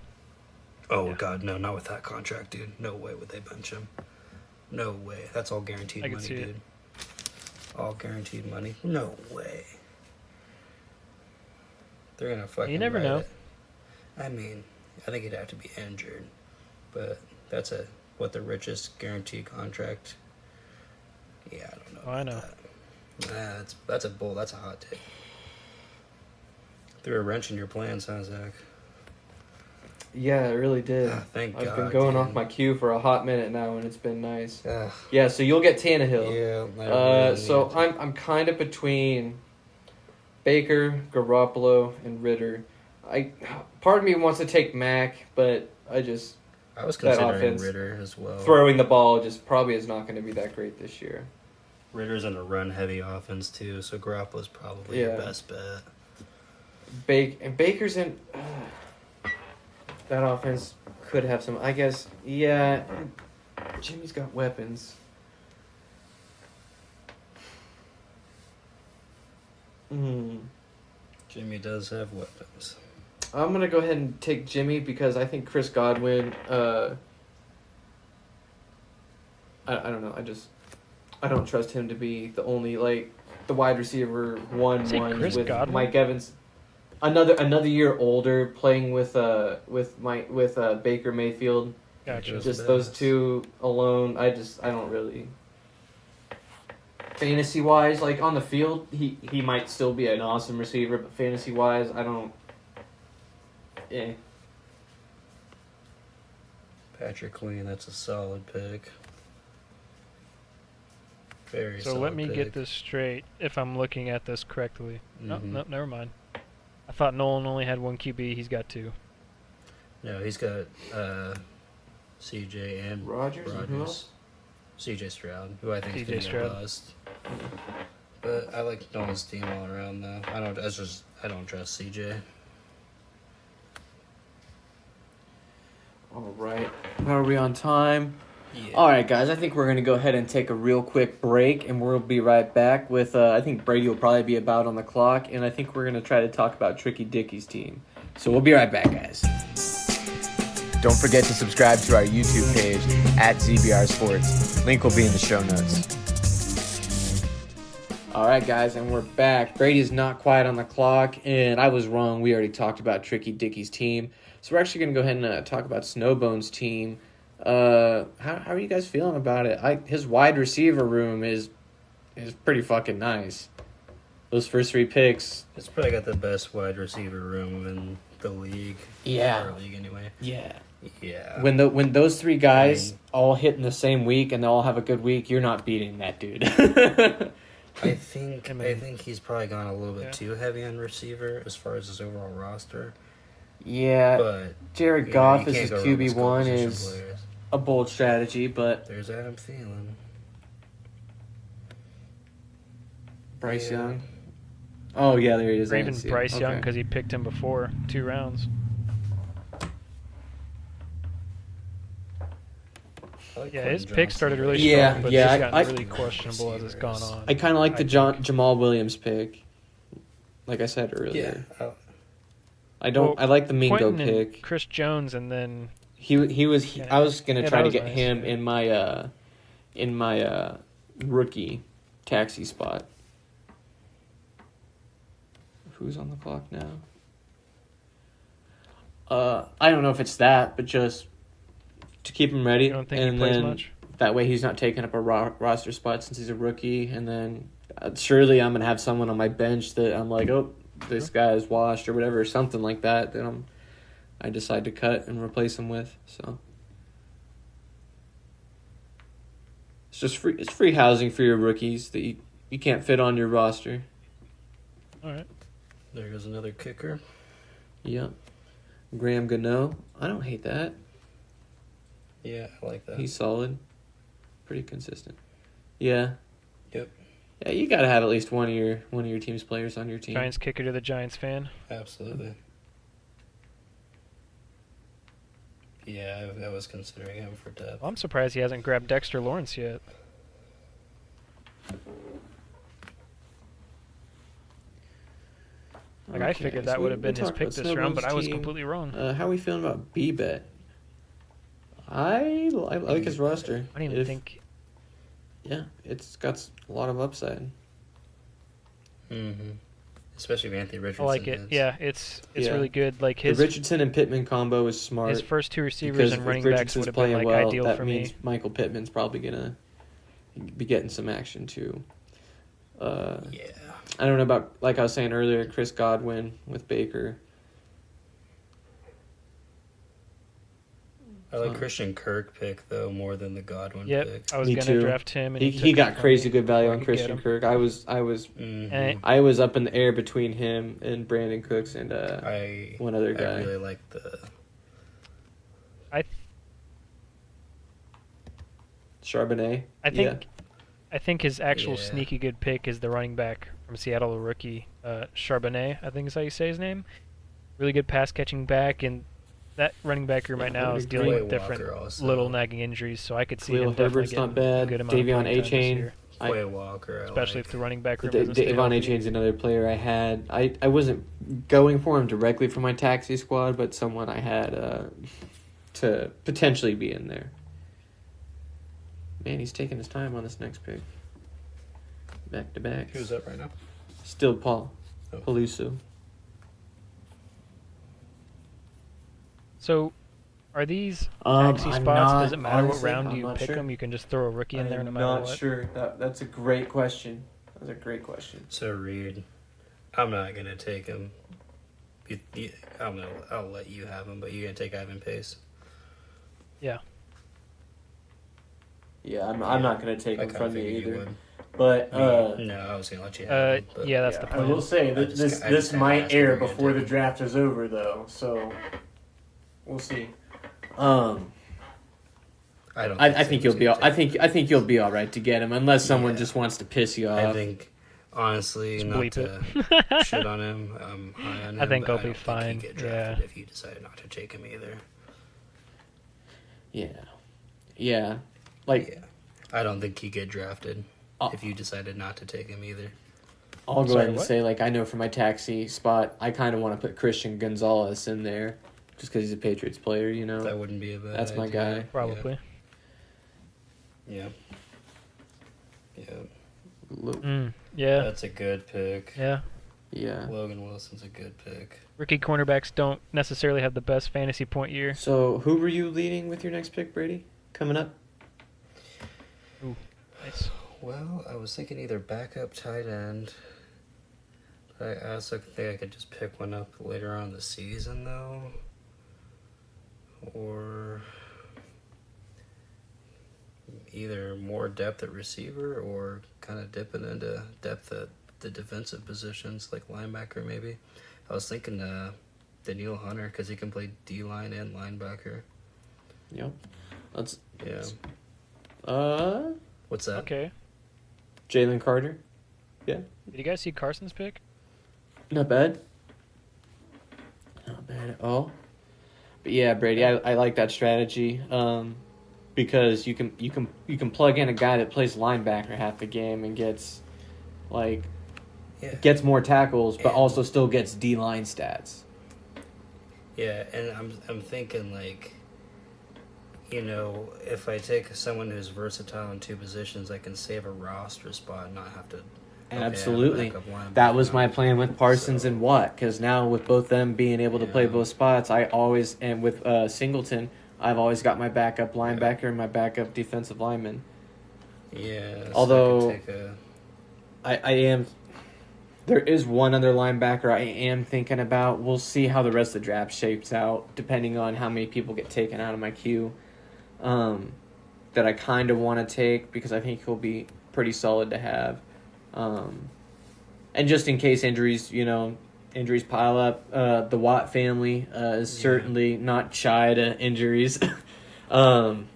Oh, Yeah. God, no, not with that contract, dude. No way would they bench him. No way. That's all guaranteed I can money, see it. dude. All guaranteed money. No way. They're going to fucking You never write know. it. I mean, I think he'd have to be injured. But that's the richest guaranteed contract. Yeah, I don't know. Oh, I about know. that. Nah, that's a hot take. Threw a wrench in your plans, huh, Zach? Yeah, it really did. Thank God. I've been going dude. off my queue for a hot minute now, and it's been nice. Ugh. Yeah, so you'll get Tannehill. Yeah. I really So need it. I'm kind of between Baker, Garoppolo, and Ritter. Part of me wants to take Mac, but I was that considering offense, Ritter as well. throwing the ball just probably is not going to be that great this year. Ritter's in a run-heavy offense too, so Garoppolo's probably your Yeah. best bet. Baker's in that offense could have some. I guess yeah. Jimmy's got weapons. Jimmy does have weapons. I'm gonna go ahead and take Jimmy because I think Chris Godwin. I don't know. I don't trust him to be the only the wide receiver one Say with Chris Godwin? Mike Evans. Another year older, playing with Baker Mayfield. Gotcha. Just those two alone, I don't really. Fantasy wise, on the field, he might still be an awesome receiver, but fantasy wise, I don't. Eh. Patrick Queen, that's a solid pick. Very So solid let me pick. get this straight if I'm looking at this correctly. Mhm. Nope, never mind. I thought Nolan only had one QB. He's got 2. No, he's got CJ and Rodgers and who else? CJ Stroud, who I think is CJ going to be a Stroud. bust. But I like Nolan's team all around though. I don't trust CJ. All right. How are we on time? Yeah. All right, guys. I think we're going to go ahead and take a real quick break, and we'll be right back with, I think Brady will probably be about on the clock, and I think we're going to try to talk about Tricky Dickie's team. So we'll be right back, guys. Don't forget to subscribe to our YouTube page at ZBR Sports. Link will be in the show notes. All right, guys, and we're back. Brady's not quite on the clock, and I was wrong. We already talked about Tricky Dickie's team. So we're actually going to go ahead and talk about Snowbone's team. How are you guys feeling about it? His wide receiver room is pretty fucking nice. Those first 3 picks. It's probably got the best wide receiver room in the league. Yeah. Our league anyway. Yeah. Yeah. When those 3 guys all hit in the same week and they all have a good week, you're not beating that dude. I think he's probably gone a little bit too heavy on receiver as far as his overall roster. Yeah, But Jared you Goff as can't a go wrong with skill QB1 position is players. a bold strategy, but There's Adam Thielen. Bryce Yeah. Young. Oh, yeah, there he is. Or I even didn't see him. Bryce Young Okay. because he picked him before 2 rounds. I like Yeah, Quentin his pick started really Johnson. strong, Yeah, but yeah, it's gotten I- really questionable as it's gone on. I kind of like the think. Jamal Williams pick. Like I said Yeah. earlier. I don't. Well, I like the Mingo Quentin and pick. Chris Jones, and then He was. Yeah. I was gonna Yeah, try that to was get nice, him yeah. in my rookie taxi spot. Who's on the clock now? I don't know if it's that, but just to keep him ready. You don't think and he plays then much? that way he's not taking up a roster spot since he's a rookie. And then surely I'm gonna have someone on my bench that I'm like, oh, this guy is washed or whatever, or something like that. Then I decide to cut and replace him with. So it's just free. It's free housing for your rookies that you can't fit on your roster. All right. There goes another kicker. Yep. Graham Gano. I don't hate that. Yeah, I like that. He's solid. Pretty consistent. Yeah. Yep. Yeah, you gotta have at least one of your team's players on your team. Giants kicker to the Giants fan. Absolutely. Yeah, I was considering him for depth. Well, I'm surprised he hasn't grabbed Dexter Lawrence yet. Like, I figured that so would have we been his talked pick about this round, but I was Snowball's team. completely wrong. How are we feeling about B-Bet? I like his roster. I didn't even think. Yeah, it's got a lot of upside. Mm-hmm. Especially if Anthony Richardson. I like it. is. Yeah, it's Yeah. really good. Like The his Richardson and Pittman combo is smart. his first 2 receivers because and if running backs Richardson's would have been playing like well, ideal that for means me. Michael Pittman's probably gonna be getting some action too. Yeah. I don't know about, like I was saying earlier, Chris Godwin with Baker. I like Christian Kirk pick though more than the Godwin Yep, pick. I was Me gonna too. draft him, and He took got him from crazy me good value before I on could get Christian him. Kirk. I was Mhm. I was up in the air between him and Brandon Cooks and one other I guy. really like the. Charbonnet. I think his actual Yeah. sneaky good pick is the running back from Seattle, the rookie Charbonnet. I think is how you say his name. Really good pass catching back, and that running back room right Yeah, now I is would dealing agree. with Quay different Walker also. little nagging injuries, so I could see Khalil him definitely Herbert's getting not bad. a good amount Davion of playing time this A-Chain. year, Quay Walker, especially if the running back room Da- doesn't stay Devon healthy. A-Chain's another player I had. I wasn't going for him directly for my taxi squad, but someone I had to potentially be in there. Man, he's taking his time on this next pick. Back to back. Who's up right now? Still Paul. Oh. Peluso. So, are these I'm taxi spots? not- Does it matter what honestly, round I'm you not pick sure. them? You can just throw a rookie in there no I'm matter not what. sure. That's a great question. That's a great question. So Reed, I'm not gonna take him. I'll let you have him, but you're gonna take Ivan Pace. Yeah. Yeah, I'm not going to take I him kinda from you figured you either. would. But No, I was gonna let you have him. But yeah, that's the I plan. will say I that just this had to might ask if air you're gonna before take the it. draft is over, though. So we'll see. I think you'll be. I think you'll be all right to get him, unless someone Yeah. just wants to piss you off. I think, honestly, Just not bleep to it. shit on him. I'm high on him. I think but I'll be don't think fine, he'd get drafted yeah. if you decide not to take him either. Yeah. Like Yeah, I don't think he'd get drafted Oh. if you decided not to take him either. I'll go Sorry, ahead and what? say, like, I know for my taxi spot, I kind of want to put Christian Gonzalez in there, just because he's a Patriots player. You know, That wouldn't be a bad. That's my idea. guy. Probably. Yeah. Yeah. Yeah. That's a good pick. Yeah. Yeah. Logan Wilson's a good pick. Rookie cornerbacks don't necessarily have the best fantasy point year. So, who were you leading with your next pick, Brady? Coming up? Nice. Well, I was thinking either backup tight end. But I also think I could just pick one up later on in the season, though. Or either more depth at receiver or kind of dipping into depth at the defensive positions, like linebacker maybe. I was thinking Daniil Hunter, because he can play D-line and linebacker. Yep. Yeah. What's that? Okay. Jalen Carter. Yeah. Did you guys see Carson's pick? Not bad. Not bad at all. But yeah, Brady, I like that strategy. Because you can plug in a guy that plays linebacker half the game and gets gets more tackles, but also still gets D-line stats. Yeah, and I'm thinking like, you know, if I take someone who's versatile in 2 positions, I can save a roster spot and not have to. Absolutely. That was my plan with Parsons and Watt, because now with both them being able to play both spots, and with Singleton, I've always got my backup linebacker and my backup defensive lineman. Yeah. Although I am, there is one other linebacker I am thinking about. We'll see how the rest of the draft shapes out, depending on how many people get taken out of my queue. That I kind of want to take because I think he'll be pretty solid to have. And just in case injuries pile up, the Watt family is certainly not shy to injuries. And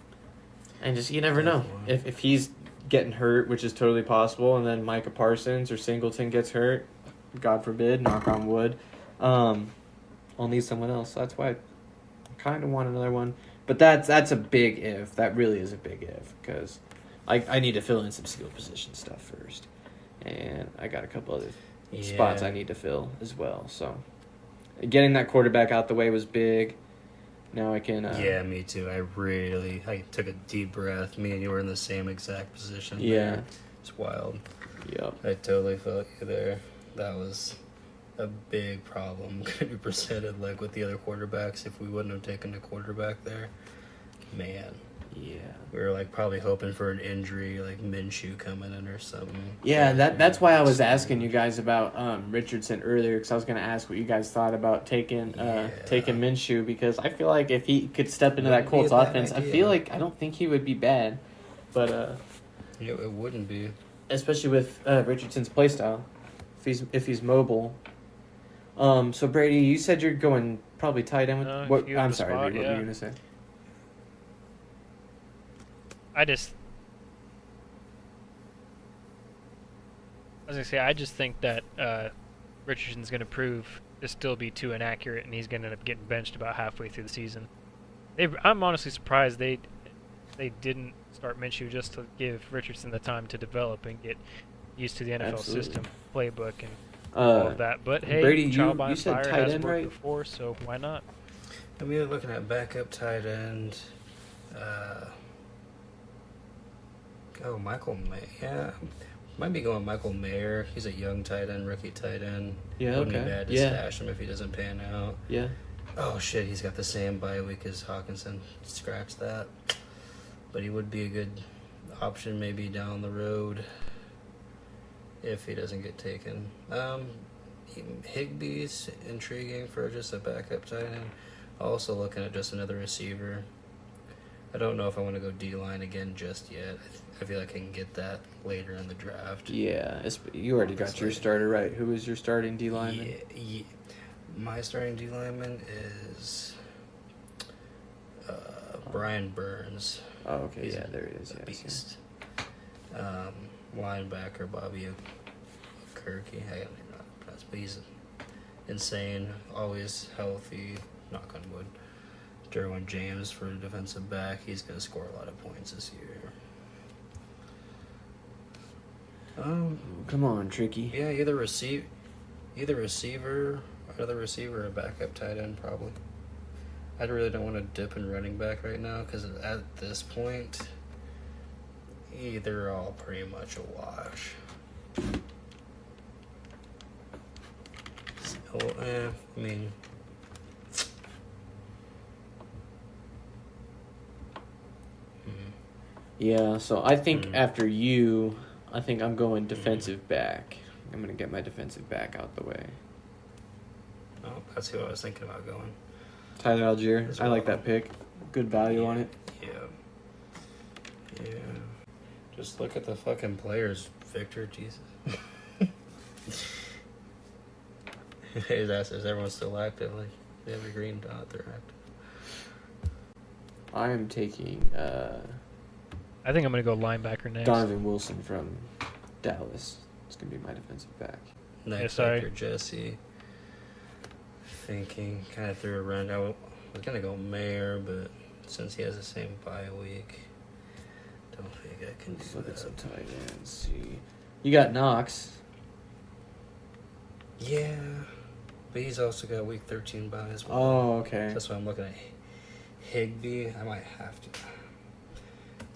just, you never know. If he's getting hurt, which is totally possible, and then Micah Parsons or Singleton gets hurt, God forbid, knock on wood, I'll need someone else. So that's why I kind of want another one. But that's a big if. That really is a big if, because I need to fill in some skill position stuff first. And I got a couple other spots I need to fill as well. So getting that quarterback out the way was big. Now I can... yeah, me too. I took a deep breath. Me and you were in the same exact position. Yeah. There. It's wild. Yep. I totally felt you there. That was a big problem going to be presented like with the other quarterbacks if we wouldn't have taken a quarterback there. Man. Yeah. We were like probably hoping for an injury, like Minshew coming in or something. Yeah, that's why I was asking you guys about Richardson earlier, because I was going to ask what you guys thought about taking Minshew, because I feel like if he could step into that Colts offense, I don't think he would be bad, but it wouldn't be, especially with Richardson's play style, if he's mobile. So Brady, you said you're going probably tight end with what? I'm sorry, what were you going to say? I just think that Richardson's going to prove to still be too inaccurate, and he's going to end up getting benched about halfway through the season. I'm honestly surprised they didn't start Minshew just to give Richardson the time to develop and get used to the NFL system, playbook, and all of that. But hey, Brady, trial by you said fire tight has end, worked right? before, so why not? I mean, looking at backup tight end. Michael May. Yeah, might be going Michael Mayer. He's a young tight end, rookie tight end. Yeah, Wouldn't be bad to stash him if he doesn't pan out. Yeah. Oh shit, he's got the same bye week as Hawkinson. Scratch that. But he would be a good option maybe down the road if he doesn't get taken. Higbee's intriguing for just a backup tight end. Also looking at just another receiver. I don't know if I want to go D-line again just yet. I feel like I can get that later in the draft. Yeah, you already got your starter, right? Who is your starting D-lineman? Yeah. My starting D-lineman is Brian Burns. Oh, okay. Yeah, there he is. A Yeah, beast. Linebacker Bobby Kirky. I don't even know how to pronounce, but he's insane. Always healthy. Knock on wood. Derwin James for a defensive back. He's going to score a lot of points this year. Come on, Tricky. Yeah, either receiver, another receiver, or a backup tight end probably. I really don't want to dip in running back right now because at this point, they're all pretty much a wash. So, I mean. Yeah, so I think after you, I think I'm going defensive back. I'm going to get my defensive back out the way. Oh, that's who I was thinking about going. Tyler Algier. I like that pick. Good value on it. Yeah. Just look at the fucking players, Victor. Jesus. His ass, is everyone still active? Like, They have a green dot. They're active. I am taking I think I'm going to go linebacker next. Donovan Wilson from Dallas. It's going to be my defensive back. Next sorry. for Jesse. Thinking, kind of threw a run. I was going to go Mayer, but since he has the same bye week, don't think I can Let's do look that. at some tight ends. See, you got Knox. Yeah, but he's also got week 13 bye as well. Oh, okay. That's why I'm looking at Higbee. I might have to.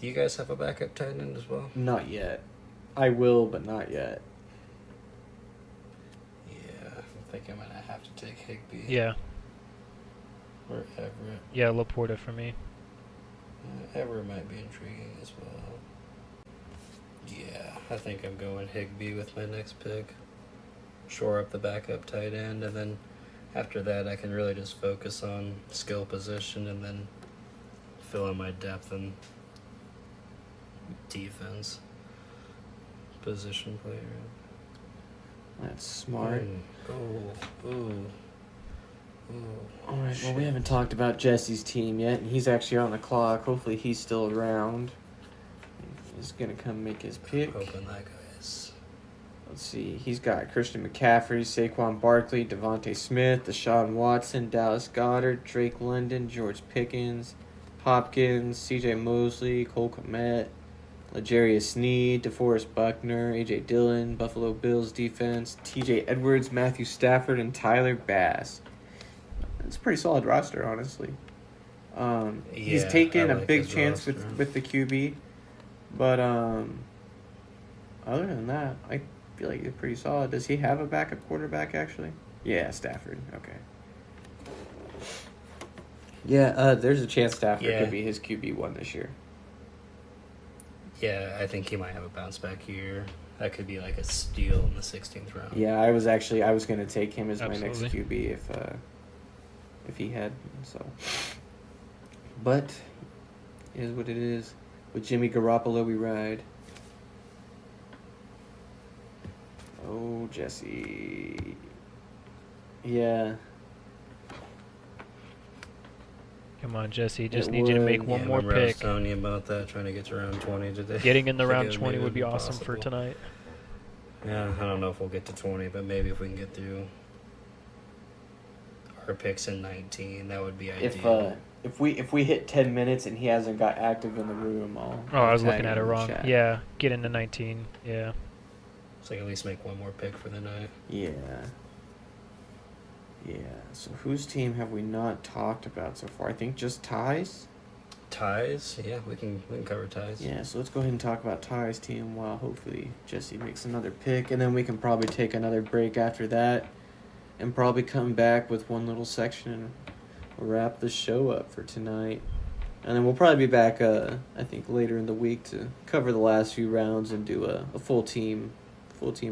Do you guys have a backup tight end as well? Not yet. I will, but not yet. Yeah, I think I might have to take Higbee. Yeah. Or Everett. Yeah, Laporta for me. Everett might be intriguing as well. Yeah, I think I'm going Higbee with my next pick. Shore up the backup tight end, and then after that I can really just focus on skill position and then fill in my depth and defense position player. That's smart. Ooh. All right. Well, we haven't talked about Jesse's team yet, and he's actually on the clock. Hopefully, he's still around. He's gonna come make his pick. Hoping that guy's. Let's see. He's got Christian McCaffrey, Saquon Barkley, Devontae Smith, Deshaun Watson, Dallas Goedert, Drake London, George Pickens, Hopkins, C.J. Mosley, Cole Kmet, L'Jarius Sneed, DeForest Buckner, A.J. Dillon, Buffalo Bills defense, T.J. Edwards, Matthew Stafford, and Tyler Bass. It's a pretty solid roster, honestly. He's Yeah, taken I a like big his chance roster. with the QB, but other than that, I feel like he's pretty solid. Does he have a backup quarterback, actually? Yeah, Stafford. Okay. Yeah, there's a chance Stafford Yeah. could be his QB1 this year. Yeah, I think he might have a bounce back year. That could be like a steal in the 16th round. Yeah, I was going to take him as my next Absolutely. QB if he had. So, but it is what it is. With Jimmy Garoppolo, we ride. Oh, Jesse. Yeah. Come on, Jesse. Just It need you to would. make one more remember I was pick. telling you about that, trying to get to round 20 today. Getting in the I think round it 20 would be maybe awesome for possible. tonight. Yeah, I don't know if we'll get to 20, but maybe if we can get through our picks in 19, that would be ideal. If we hit 10 minutes and he hasn't got active in the room, I was tag looking at it him in the wrong. chat. Yeah, get into 19. Yeah. So I can at least make one more pick for the night. Yeah. Yeah. So whose team have we not talked about so far? I think just Ty's. Ties? Yeah, we can cover ties. Yeah, so let's go ahead and talk about Ty's team while hopefully Jesse makes another pick, and then we can probably take another break after that and probably come back with one little section and wrap the show up for tonight. And then we'll probably be back, I think, later in the week to cover the last few rounds and do a full team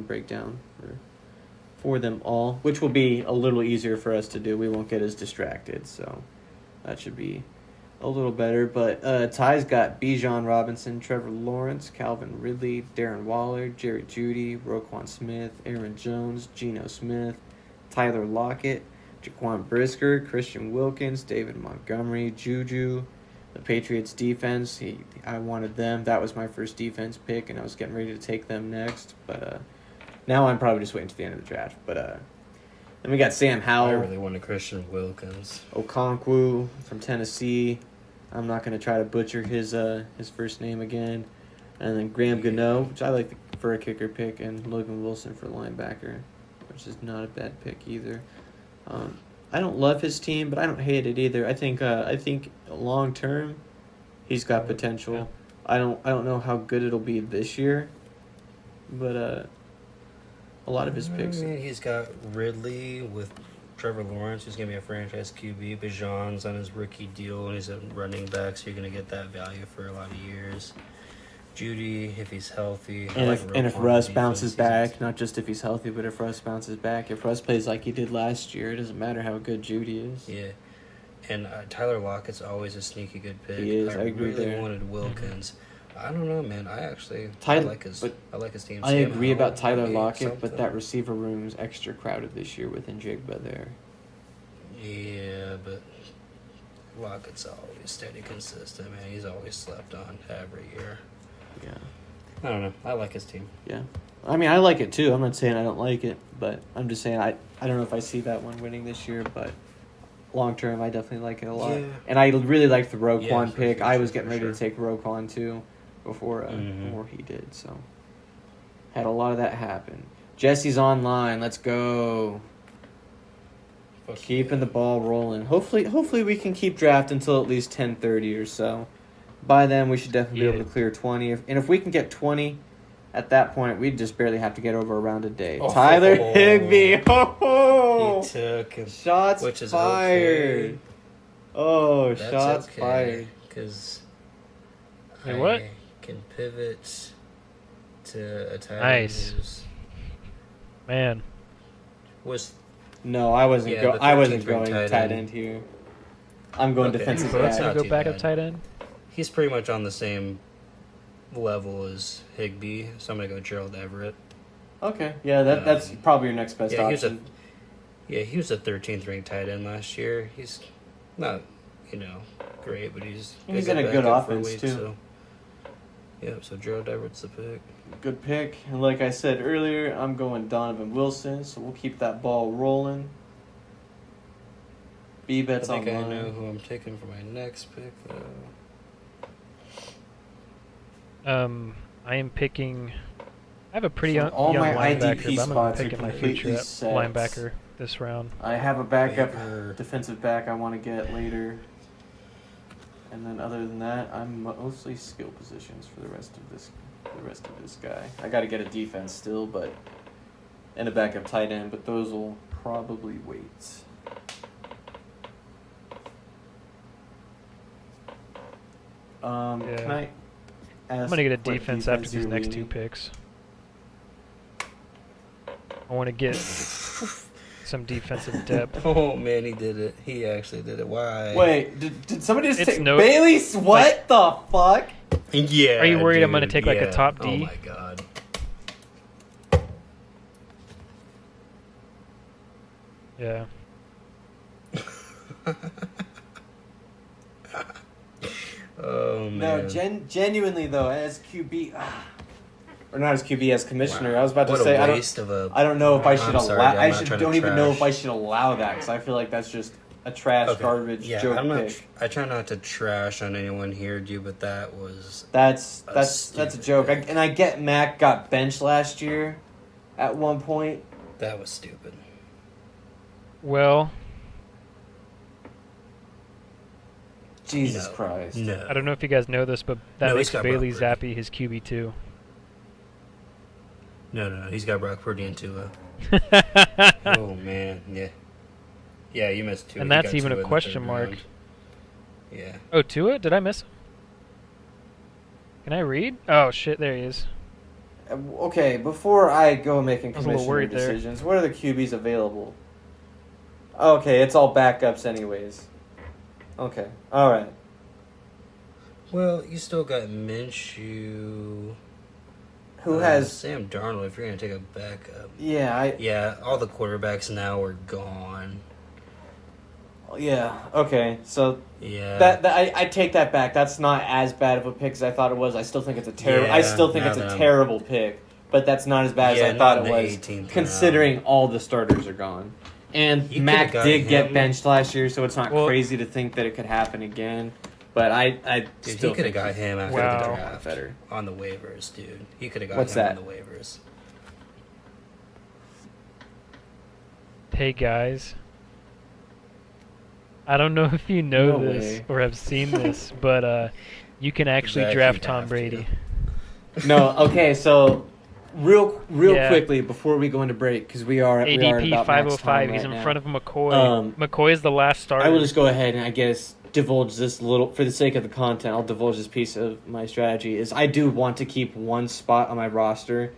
breakdown for them all, which will be a little easier for us to do. We won't get as distracted, so that should be a little better. But Ty's got Bijan Robinson, Trevor Lawrence, Calvin Ridley, Darren Waller, Jerry Jeudy, Roquan Smith, Aaron Jones, Geno Smith, Tyler Lockett, Jaquan Brisker, Christian Wilkins, David Montgomery, Juju. The Patriots defense, I wanted them. That was my first defense pick, and I was getting ready to take them next. But now I'm probably just waiting to the end of the draft. But then we got Sam I Howell, really wanted Christian Wilkins. Okonkwo from Tennessee. I'm not going to try to butcher his first name again. And then Graham Gano, which I like for a kicker pick, and Logan Wilson for linebacker, which is not a bad pick either. I don't love his team, but I don't hate it either. I think long term, he's got potential. Yeah. I don't know how good it'll be this year, but a lot of his picks. I mean, he's got Ridley with Trevor Lawrence, who's going to be a franchise QB. Bijan's on his rookie deal, and he's a running back, so you're going to get that value for a lot of years. Judy, if he's healthy. And if Roquan Russ defense, bounces he's- back, not just if he's healthy, but if Russ bounces back. If Russ plays like he did last year, it doesn't matter how good Judy is. Yeah. And Tyler Lockett's always a sneaky good pick. He is, I agree really there. wanted Wilkins. I don't know, man. I Tyler- like his team. I Sam agree Howell about Tyler might be Lockett, but something. that receiver room's extra crowded this year with Njigba there. Yeah, but Lockett's always steady, consistent, man. He's always slept on every year. Yeah. I don't know. I like his team. Yeah. I mean, I like it too. I'm not saying I don't like it, but I'm just saying I don't know if I see that one winning this year, but long term, I definitely like it a lot. Yeah. And I really like the Roquan for pick. sure, I was for getting ready sure. to take Roquan too before he did, so had a lot of that happen. Jesse's online. Let's go. Keeping the ball rolling. Hopefully we can keep draft until at least 10:30 or so. By then, we should definitely be able to clear 20. And if we can get 20, at that point, we'd just barely have to get over a round a day. Oh, Tyler Higbee. He took him. Shots which is fired. Okay. Oh, That's shots okay, fired. Because Wait, what? can pivot to a tight end Nice. who's- Man. was No, I wasn't. Yeah, the I wasn't 13th ranked going tight tight end. end here. I'm going Okay. defensive Both Both not back. gonna go too back up bad. tight end. he's pretty much on the same level as Higbee, so I'm gonna go Gerald Everett. Okay, yeah, that's probably your next best Yeah, option. he was a 13th ranked tight end last year. He's not, great, but he's in a good backup for offense week, too. So. Yeah, so Gerald Everett's the pick. Good pick. And like I said earlier, I'm going Donovan Wilson, so we'll keep that ball rolling. B-Bet's I think I online. know who I'm taking for my next pick, though. I am picking. I have a pretty So young all my linebacker, IDP but I'm gonna spots are pick my completely future set. linebacker this round. I have a backup Baker. defensive back I want to get later. And then other than that, I'm mostly skill positions for the rest of this guy. I got to get a defense still, and a backup tight end, but those will probably wait. Can I ask I'm gonna get a what defense after these you're next leaning? 2 picks. I want to get some defensive depth. Oh, man, he did it. He actually did it. Why? Wait, did somebody just It's take no- Bailey? What the fuck? Yeah. Are you worried I'm gonna dude, take, like, a yeah. top Oh, D? my God. Yeah. Oh, man. No, genuinely though, as QB, or not as QB, as commissioner, Wow. I was about to What say a I waste of a... don't know if I should I'm sorry, allow. I'm I not should trying to don't even know trash. if I should allow that because I feel like that's just a trash Okay. garbage Yeah, joke I'm not. pick. I try not to trash on anyone here, dude, but that was That's a a stupid joke. pick. And I get Mac got benched last year, at one point. that was stupid. Well, Jesus No. Christ. No. I don't know if you guys know this, but that No, makes he's got Bailey Brock Zappi his QB2. No, he's got Brock Purdy and Tua. Oh man, yeah, yeah, you missed Tua. And He that's got even Tua a in the question third mark. round. Yeah. Oh, Tua? Did I miss him? Can I read? Oh shit, there he is. Okay, before I go making I was a little commissioner worried there. decisions, what are the QBs available? Okay, it's all backups anyways. Okay, all right. Well, you still got Minshew. Who has? Sam Darnold? If you're gonna take a backup. Yeah, Yeah, all the quarterbacks now are gone. Yeah. Okay. So Yeah. that I take that back. That's not as bad of a pick as I thought it was. I still think it's a terrible. I Yeah, still think now it's a that I'm- terrible pick, but that's not as bad Yeah, as I thought not it in the was, 18th considering all the starters are gone. And You Mac could've got did get him. benched last year, so it's not Well- crazy to think that it could happen again. But I Dude, still he could have think got him after Wow. the got draft better. on the waivers, dude. He could have got What's him that? on the waivers. Hey guys. I don't know if you know No this way. or have seen this, but you can actually Zach, draft you'd Tom have Brady. No. Okay. So real Yeah. quickly before we go into break, because we are at ADP about max 505. time He's right in now. front of McCoy. Um, McCoy is the last starter. I will just go ahead and I guess divulge this little, for the sake of the content, I'll divulge this piece of my strategy, is I do want to keep one spot on my roster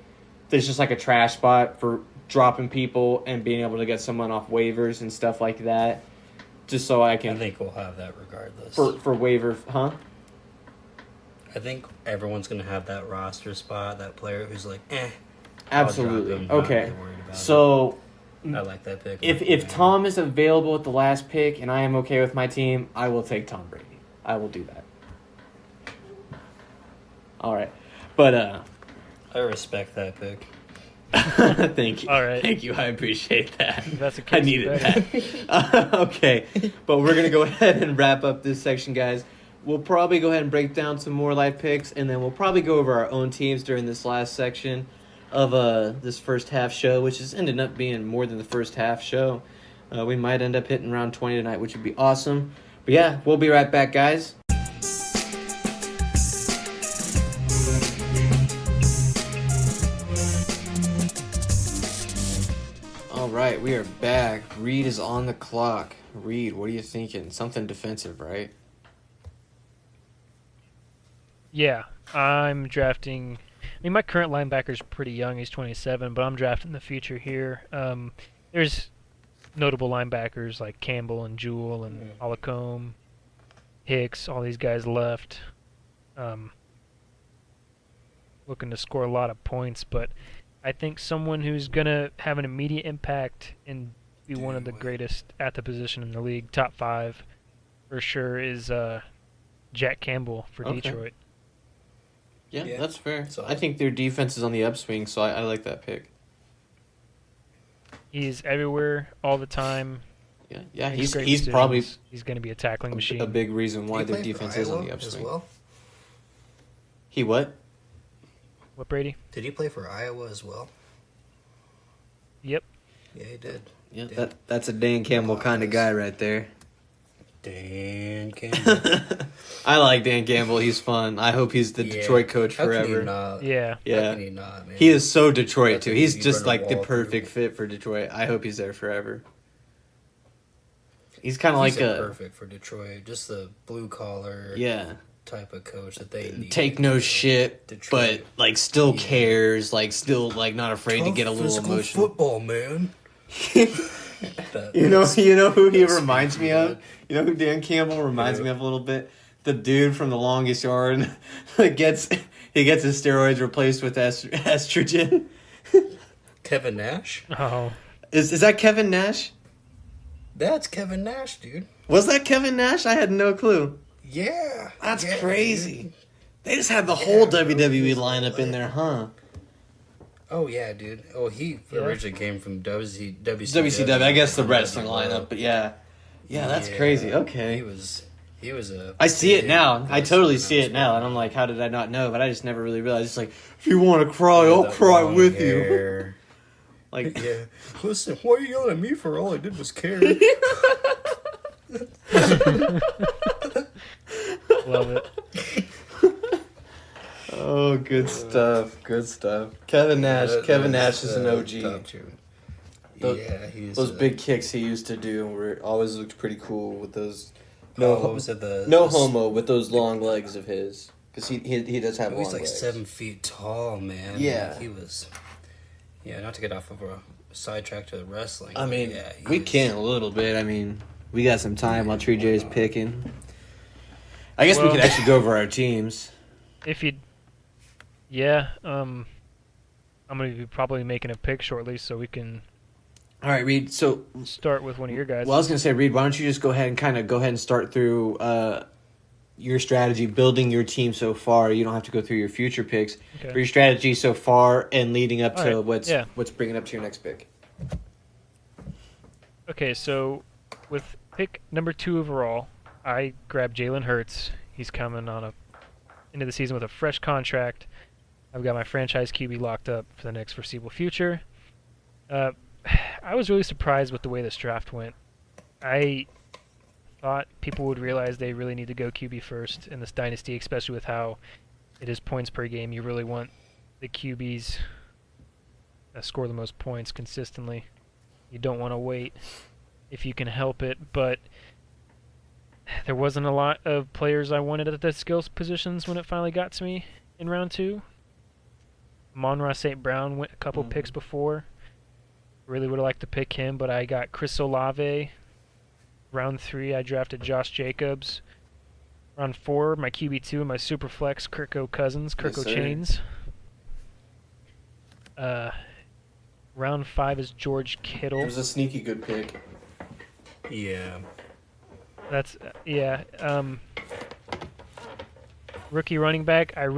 that's just like a trash spot for dropping people and being able to get someone off waivers and stuff like that, just so I I can, think we'll have that regardless. for waiver, huh? I think everyone's gonna have that roster spot, that player who's like, I'll drop Absolutely. him, not Okay. really worried about it. So I like that pick. If Tom is available at the last pick and I am okay with my team, I will take Tom Brady. I will do that. All right. But I respect that pick. thank you. All right. Thank you. I appreciate that. That's a case I needed that. Okay. But we're going to go ahead and wrap up this section, guys. We'll probably go ahead and break down some more live picks, and then we'll probably go over our own teams during this last section of this first half show, which has ended up being more than the first half show. We might end up hitting around 20 tonight, which would be awesome. But yeah, we'll be right back, guys. All right, we are back. Reed is on the clock. Reed, what are you thinking? Something defensive, right? Yeah, I'm drafting. I mean, my current linebacker's pretty young. He's 27, but I'm drafting the future here. There's notable linebackers like Campbell and Jewell and Holcomb, Hicks, all these guys left. Looking to score a lot of points, but I think someone who's going to have an immediate impact and be one of the greatest at the position in the league, top 5 for sure, is Jack Campbell for Detroit. Yeah, that's fair. So I think their defense is on the upswing, so I like that pick. He's everywhere all the time. Yeah. He's probably he's going to be a tackling machine. A big reason why their defense is on the upswing. Well? He what? What, Brady? Did he play for Iowa as well? Yep. Yeah, he did. Yeah, that's a Dan Campbell kind of guy right there. Dan Campbell. I like Dan Campbell. He's fun. I hope he's the Detroit coach forever. How can he not? Yeah. How can he not, man? He is so Detroit, too. He's just like the perfect fit for Detroit. I hope he's there forever. He's kind of like perfect for Detroit. Just the blue-collar type of coach that they need. Take no shit, Detroit. But like still cares, like still like not afraid to get a little emotional. Football, man. You know who he reminds me of? You know who Dan Campbell reminds me of a little bit? The dude from The Longest Yard gets his steroids replaced with estrogen. Kevin Nash? Oh. Is that Kevin Nash? That's Kevin Nash, dude. Was that Kevin Nash? I had no clue. Yeah. That's crazy. Dude. They just had the whole WWE lineup in there, huh? Oh, yeah, dude. Oh, he originally came from WCW. I guess the wrestling lineup, but yeah. Yeah, that's crazy. Okay. He was a... I see it now. I totally see it now. And I'm like, how did I not know? But I just never really realized. It's like, if you want to cry, I'll cry with you. Like, yeah. Listen, why are you yelling at me for? All I did was care. Love it. Oh, good stuff. Good stuff. Kevin Nash. Kevin Nash is an OG. Those big kicks he used to do were always looked pretty cool with those. No homo with those long legs of his, because he does have long legs. He's like 7 feet tall, man. Yeah, like he was. Yeah, not to get off of a sidetrack to the wrestling. I mean, we can a little bit. I mean, we got some time while Tree J is picking. I guess we could actually go over our teams. If you, I'm gonna be probably making a pick shortly, so we can. All right, Reed. So start with one of your guys. Well, I was gonna say, Reed, why don't you just go ahead and start through your strategy, building your team so far. You don't have to go through your future picks. Okay. For your strategy so far and leading up to what's bringing up to your next pick. Okay, so with pick number 2 overall, I grabbed Jalen Hurts. He's coming into the season with a fresh contract. I've got my franchise QB locked up for the next foreseeable future. I was really surprised with the way this draft went. I thought people would realize they really need to go QB first in this dynasty, especially with how it is points per game. You really want the QBs to score the most points consistently. You don't want to wait if you can help it, but there wasn't a lot of players I wanted at the skills positions when it finally got to me in round 2. Amon-Ra St. Brown went a couple picks before. Really would have liked to pick him, but I got Chris Olave. Round 3, I drafted Josh Jacobs. Round 4, my QB2 and my super flex, Kirko Cousins, Chains. Round 5 is George Kittle. It was a sneaky good pick. Yeah. That's yeah. Rookie running back. I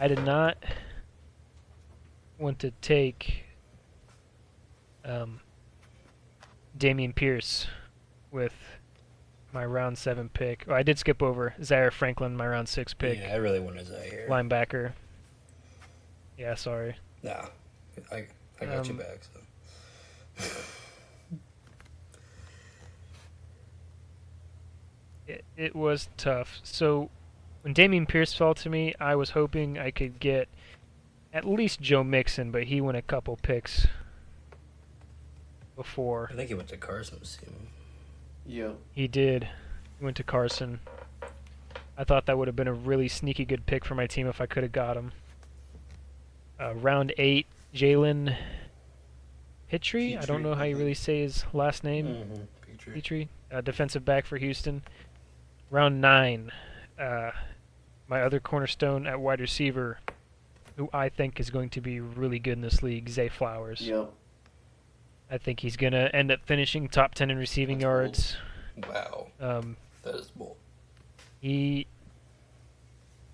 did not want to take Dameon Pierce with my round 7 pick. Oh, I did skip over Zaire Franklin, my round 6 pick. Yeah, I really wanted Zaire. Linebacker. Yeah, sorry. Nah, I got you back. So. It was tough. So when Dameon Pierce fell to me, I was hoping I could get at least Joe Mixon, but he went a couple picks before. I think he went to Carson's team. Yeah. He did. He went to Carson. I thought that would have been a really sneaky good pick for my team if I could have got him. Round 8, Jalen Petrie. I don't know how you really say his last name. Mm-hmm. Petrie. Defensive back for Houston. Round 9, my other cornerstone at wide receiver, who I think is going to be really good in this league, Zay Flowers. Yep. I think he's going to end up finishing top 10 in receiving yards. Wow. That is bold. He's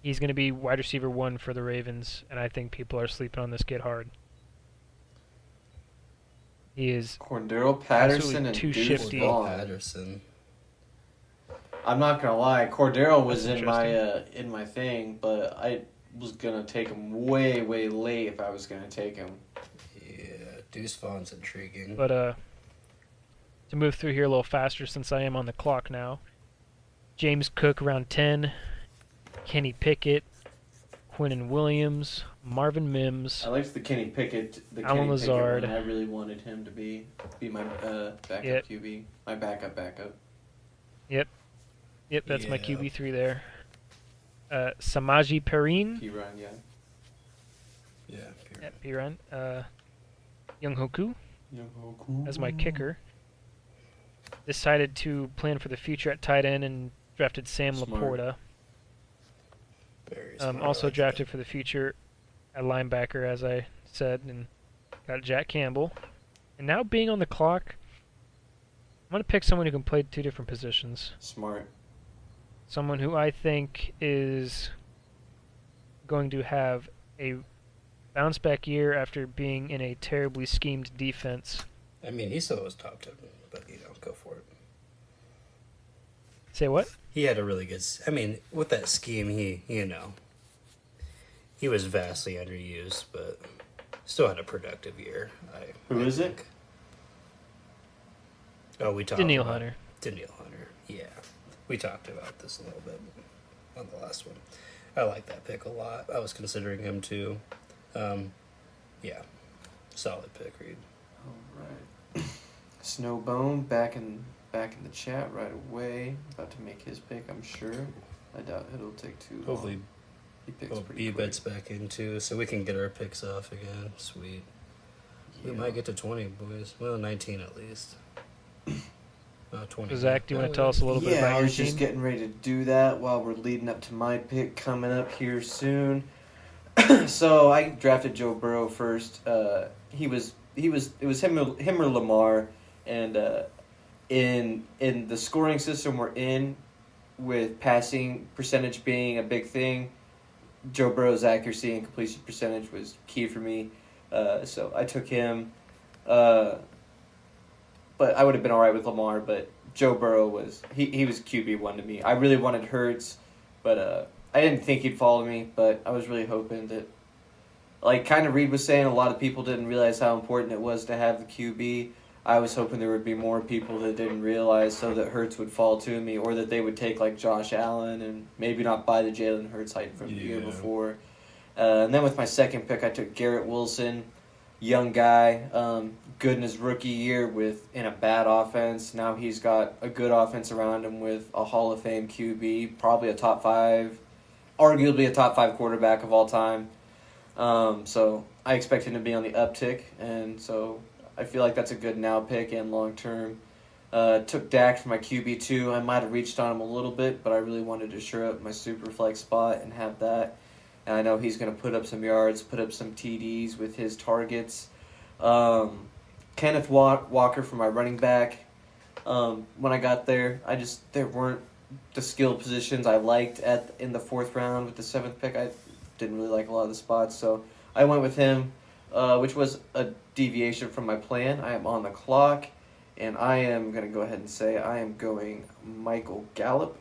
going to be wide receiver 1 for the Ravens, and I think people are sleeping on this kid hard. He is Cordero Patterson and too Deuce shifty. Vaughn. Patterson. I'm not gonna lie, Cordero was in my thing, but I was gonna take him way late if I was gonna take him. Yeah, Deuce Vaughn's intriguing. But to move through here a little faster since I am on the clock now. James Cook round 10, Kenny Pickett, Quinnen Williams, Marvin Mims. I liked the Kenny Pickett, Alan Lazard. Pickett one. I really wanted him to be my backup QB, my backup. Yep, that's my QB3 there. Samaji Perine. P-Run, yeah. Yeah, Perine. Young Hoku as my kicker. Decided to plan for the future at tight end and drafted Sam Laporta. Very smart. Also drafted for the future at linebacker, as I said, and got Jack Campbell. And now being on the clock, I'm going to pick someone who can play 2 different positions. Smart. Someone who I think is going to have a bounce back year after being in a terribly schemed defense. I mean, he still was top 10, but go for it. Say what? He had a really good. I mean, with that scheme, he was vastly underused, but still had a productive year. Who is it? Oh, we talked. Danielle Hunter. Danielle Hunter. Yeah, we talked about this a little bit on the last one. I like that pick a lot. I was considering him too. Yeah, solid pick, Reed. All right. Snowbone back in the chat right away. About to make his pick, I'm sure. I doubt it'll take too long. Hopefully, he picks pretty quick. B-Bet's back in too, so we can get our picks off again. Sweet. Yeah. We might get to 20, boys. Well, 19 at least. 20. Zach, do you want to tell us a little bit about I your was team? just getting ready to do that while we're leading up to my pick coming up here soon. So I drafted Joe Burrow first. It was him or Lamar, and in the scoring system we're in, with passing percentage being a big thing, Joe Burrow's accuracy and completion percentage was key for me. So I took him. But I would have been all right with Lamar, but Joe Burrow was QB1 to me. I really wanted Hurts, but I didn't think he'd follow me, but I was really hoping that, like kind of Reed was saying, a lot of people didn't realize how important it was to have the QB. I was hoping there would be more people that didn't realize, so that Hurts would fall to me, or that they would take like Josh Allen and maybe not buy the Jalen Hurts hype from the year before. And then with my second pick, I took Garrett Wilson, young guy, good in his rookie year in a bad offense. Now he's got a good offense around him with a Hall of Fame QB, probably a top 5, arguably a top 5 quarterback of all time. So I expect him to be on the uptick, and so I feel like that's a good now pick and long term. Took Dak for my QB2. I might have reached on him a little bit, but I really wanted to shore up my super flex spot and have that. and I know he's going to put up some yards, put up some TDs with his targets. Kenneth Walker for my running back. When I got there, there weren't the skill positions I liked in the 4th round with the 7th pick. I didn't really like a lot of the spots, so I went with him, which was a deviation from my plan. I am on the clock, and I am going to go ahead and say I am going Michael Gallup.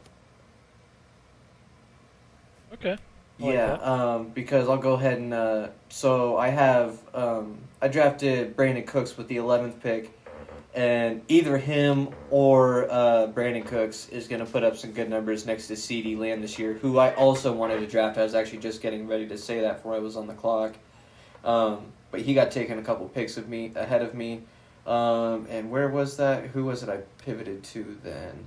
Okay. Because I'll go ahead and so I have I drafted Brandon Cooks with the 11th pick, and either him or Brandon Cooks is going to put up some good numbers next to CeeDee Lamb this year, who I also wanted to draft. I was actually just getting ready to say that before I was on the clock, but he got taken a couple picks ahead of me. And where was that? Who was it I pivoted to then?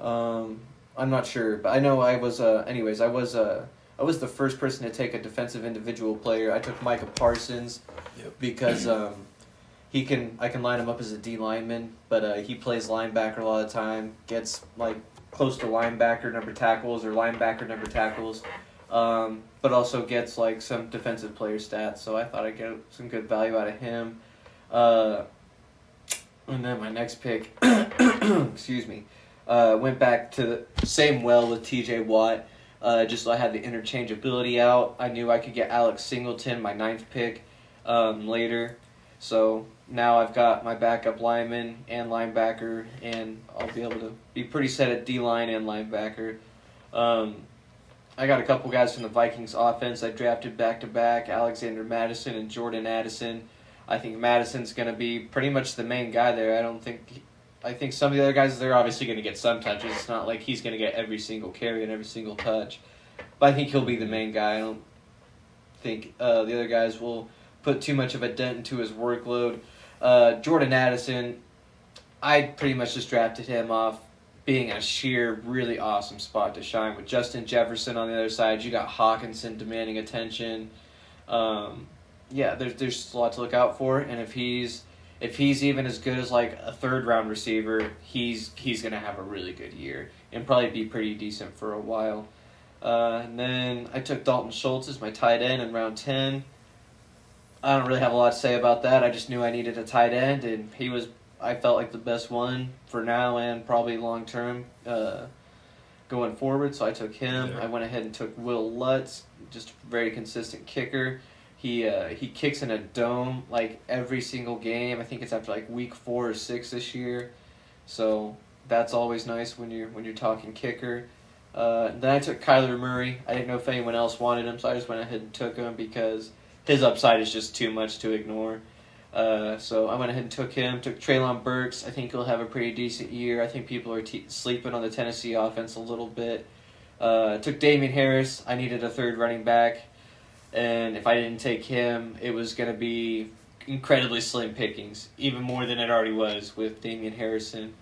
I'm not sure, but I know I was I was the first person to take a defensive individual player. I took Micah Parsons because I can line him up as a D lineman, but he plays linebacker a lot of the time, gets like close to linebacker number tackles or linebacker number tackles, but also gets like some defensive player stats. So I thought I'd get some good value out of him. And then my next pick, excuse me, went back to the same well with TJ Watt. Just so I had the interchangeability out. I knew I could get Alex Singleton, my 9th pick, later. So now I've got my backup lineman and linebacker, and I'll be able to be pretty set at D-line and linebacker. I got a couple guys from the Vikings offense I drafted back-to-back, Alexander Madison and Jordan Addison. I think Madison's going to be pretty much the main guy there. I think some of the other guys, they're obviously going to get some touches. It's not like he's going to get every single carry and every single touch. But I think he'll be the main guy. I don't think the other guys will put too much of a dent into his workload. Jordan Addison, I pretty much just drafted him off being in a sheer, really awesome spot to shine. With Justin Jefferson on the other side, you got Hawkinson demanding attention. There's a lot to look out for. And if he's even as good as like a 3rd-round receiver, he's going to have a really good year and probably be pretty decent for a while. And then I took Dalton Schultz as my tight end in round 10. I don't really have a lot to say about that. I just knew I needed a tight end, and I felt like the best one for now and probably long term going forward. So I took him. Yeah. I went ahead and took Will Lutz, just a very consistent kicker. He kicks in a dome like every single game. I think it's after like week 4 or 6 this year, so that's always nice when you're talking kicker. Then I took Kyler Murray. I didn't know if anyone else wanted him, so I just went ahead and took him because his upside is just too much to ignore. So I went ahead and took him. Took Treylon Burks. I think he'll have a pretty decent year. I think people are sleeping on the Tennessee offense a little bit. Took Damian Harris. I needed a 3rd running back. And if I didn't take him, it was going to be incredibly slim pickings, even more than it already was with Damian Harrison.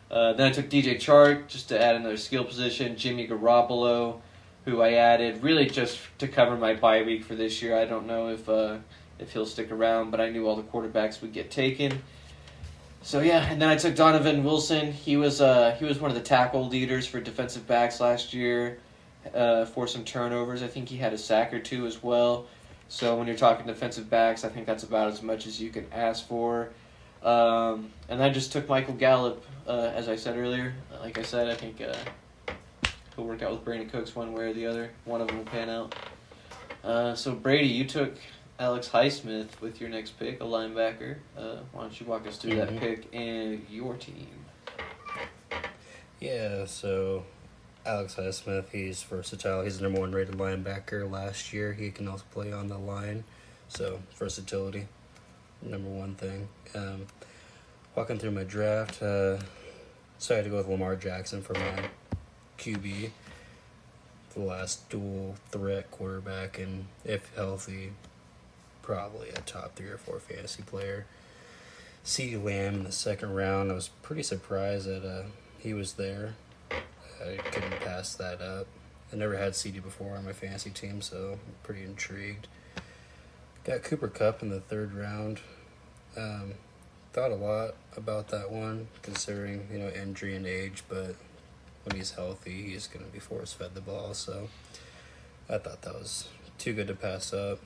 Then I took DJ Chark just to add another skill position. Jimmy Garoppolo, who I added really just to cover my bye week for this year. I don't know if he'll stick around, but I knew all the quarterbacks would get taken. So yeah, and then I took Donovan Wilson. He was one of the tackle leaders for defensive backs last year. For some turnovers. I think he had a sack or 2 as well. So when you're talking defensive backs, I think that's about as much as you can ask for. And I just took Michael Gallup, as I said earlier. Like I said, I think he'll work out with Brandon Cooks one way or the other. One of them will pan out. So Brady, you took Alex Highsmith with your next pick, a linebacker. Why don't you walk us through that pick and your team? Yeah, so Alex Highsmith, he's versatile. He's the number 1 rated linebacker last year. He can also play on the line. So, versatility, number 1 thing. Walking through my draft, so I had to go with Lamar Jackson for my QB. The last dual threat quarterback, and if healthy, probably a top 3 or 4 fantasy player. CeeDee Lamb in the 2nd round, I was pretty surprised that he was there. I couldn't pass that up. I never had CD before on my fantasy team, so I'm pretty intrigued. Got Cooper Kupp in the 3rd round. Thought a lot about that one, considering injury and age, but when he's healthy, he's going to be force-fed the ball. So I thought that was too good to pass up.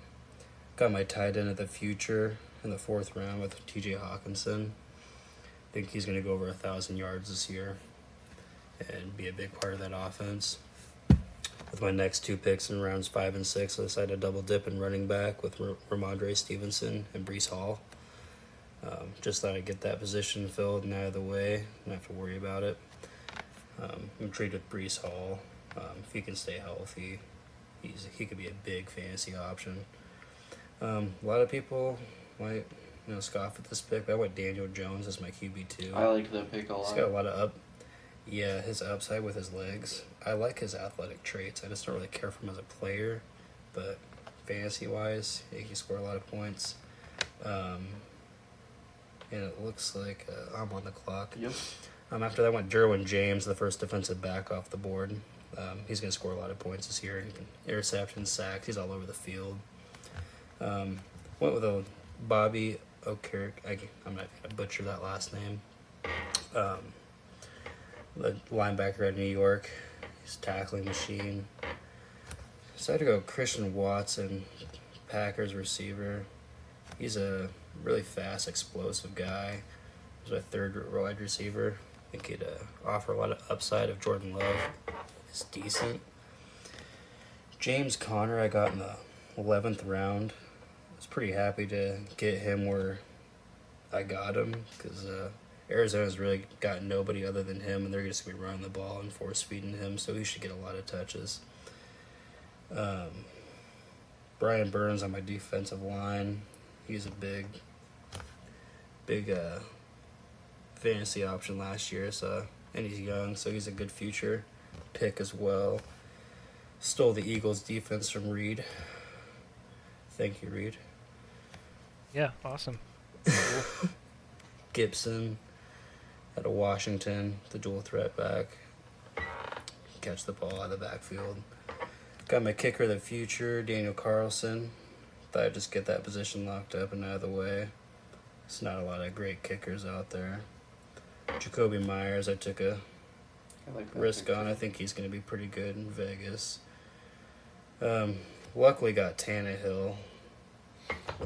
Got my tight end of the future in the 4th round with T.J. Hawkinson. Think he's going to go over 1,000 yards this year and be a big part of that offense. With my next 2 picks in rounds 5 and 6, I decided to double dip in running back with Ramondre Stevenson and Breece Hall. Just thought I'd get that position filled and out of the way, not have to worry about it. I'm intrigued with Breece Hall. If he can stay healthy, he could be a big fantasy option. A lot of people might scoff at this pick, but I went Daniel Jones as my QB2. I like that pick a lot. He's got a lot of his upside with his legs. I like his athletic traits. I just don't really care for him as a player, but fantasy-wise, he can score a lot of points. And it looks like I'm on the clock. Yep. After that, I went Derwin James, the first defensive back off the board. He's going to score a lot of points this year. Interceptions, sacks, he's all over the field. Went with a Bobby Okereke. I'm not going to butcher that last name. The linebacker at New York. He's a tackling machine. Decided to go Christian Watson, Packers receiver. He's a really fast, explosive guy. He's my 3rd wide receiver. I think he'd offer a lot of upside if Jordan Love is decent. James Conner I got in the 11th round. I was pretty happy to get him where I got him because Arizona's really got nobody other than him, and they're just going to be running the ball and force-feeding him, so he should get a lot of touches. Brian Burns on my defensive line. He's a big fantasy option last year, and he's young, so he's a good future pick as well. Stole the Eagles' defense from Reed. Thank you, Reed. Yeah, awesome. Gibson out of Washington, the dual threat back. Catch the ball out of the backfield. Got my kicker of the future, Daniel Carlson. Thought I'd just get that position locked up and out of the way. There's not a lot of great kickers out there. Jacoby Myers, I took a risk on. I think he's going to be pretty good in Vegas. Luckily got Tannehill.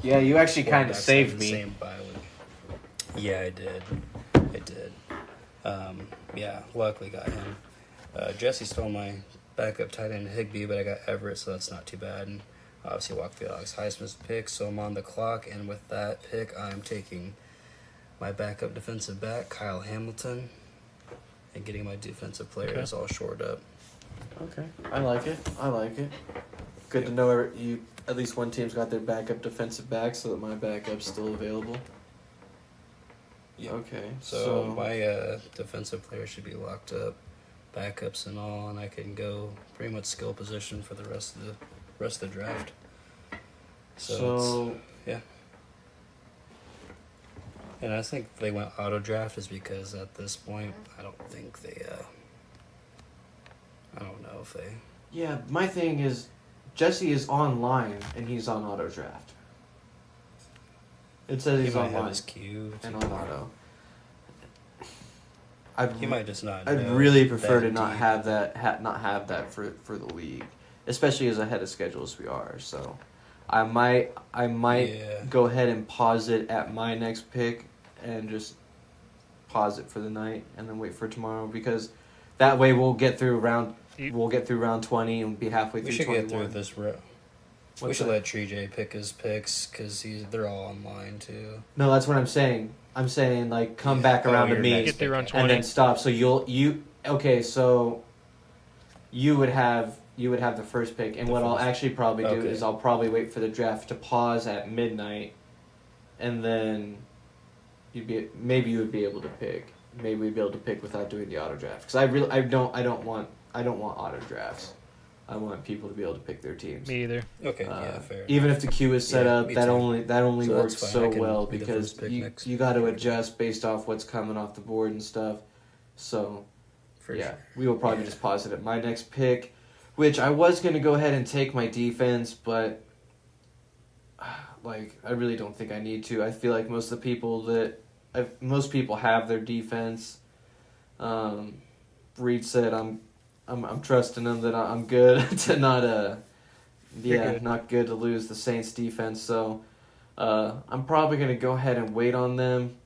Yeah, you actually kind of saved me. Same bye week. Yeah, I did. Luckily got him. Jesse stole my backup tight end Higbee, but I got Everett, so that's not too bad. And obviously walked the Alex Highsmith's pick, so I'm on the clock. And with that pick, I'm taking my backup defensive back, Kyle Hamilton, and getting my defensive players all shored up. Okay, I like it. Good to know at least one team's got their backup defensive back, so that my backup's still available. Yeah. Okay, so my defensive players should be locked up, backups and all, and I can go pretty much skill position for the rest of the draft. So yeah. And I think they went auto draft is because at this point I don't think they I don't know if they. Yeah, my thing is Jesse is online and he's on auto draft. It says he's online his queue and on auto. He might just not. I'd really prefer to not have that for the league, especially as ahead of schedule as we are. So, I might go ahead and pause it at my next pick and just pause it for the night and then wait for tomorrow, because that way we'll get through round 20 and be halfway through 21. We should get through this round. We should let Trey pick his picks because they're all online too. No, that's what I'm saying. I'm saying come back around to me get through round 20 and then stop. So so you would have the first pick, and what I'll actually probably do is I'll probably wait for the draft to pause at midnight, and then maybe you would be able to pick. Maybe we'd be able to pick without doing the auto draft, because I don't want auto drafts. I want people to be able to pick their teams. Me either. Okay, fair. Even if the queue is set up, that too. only So works that's so fine. well be the because first pick next. you got to adjust based off what's coming off the board and stuff. So, we will probably just pause it at my next pick, which I was going to go ahead and take my defense, but I really don't think I need to. I feel like most people have their defense. Reed said I'm trusting them that I'm good to Yeah, not good to lose the Saints defense, so I'm probably going to go ahead and wait on them.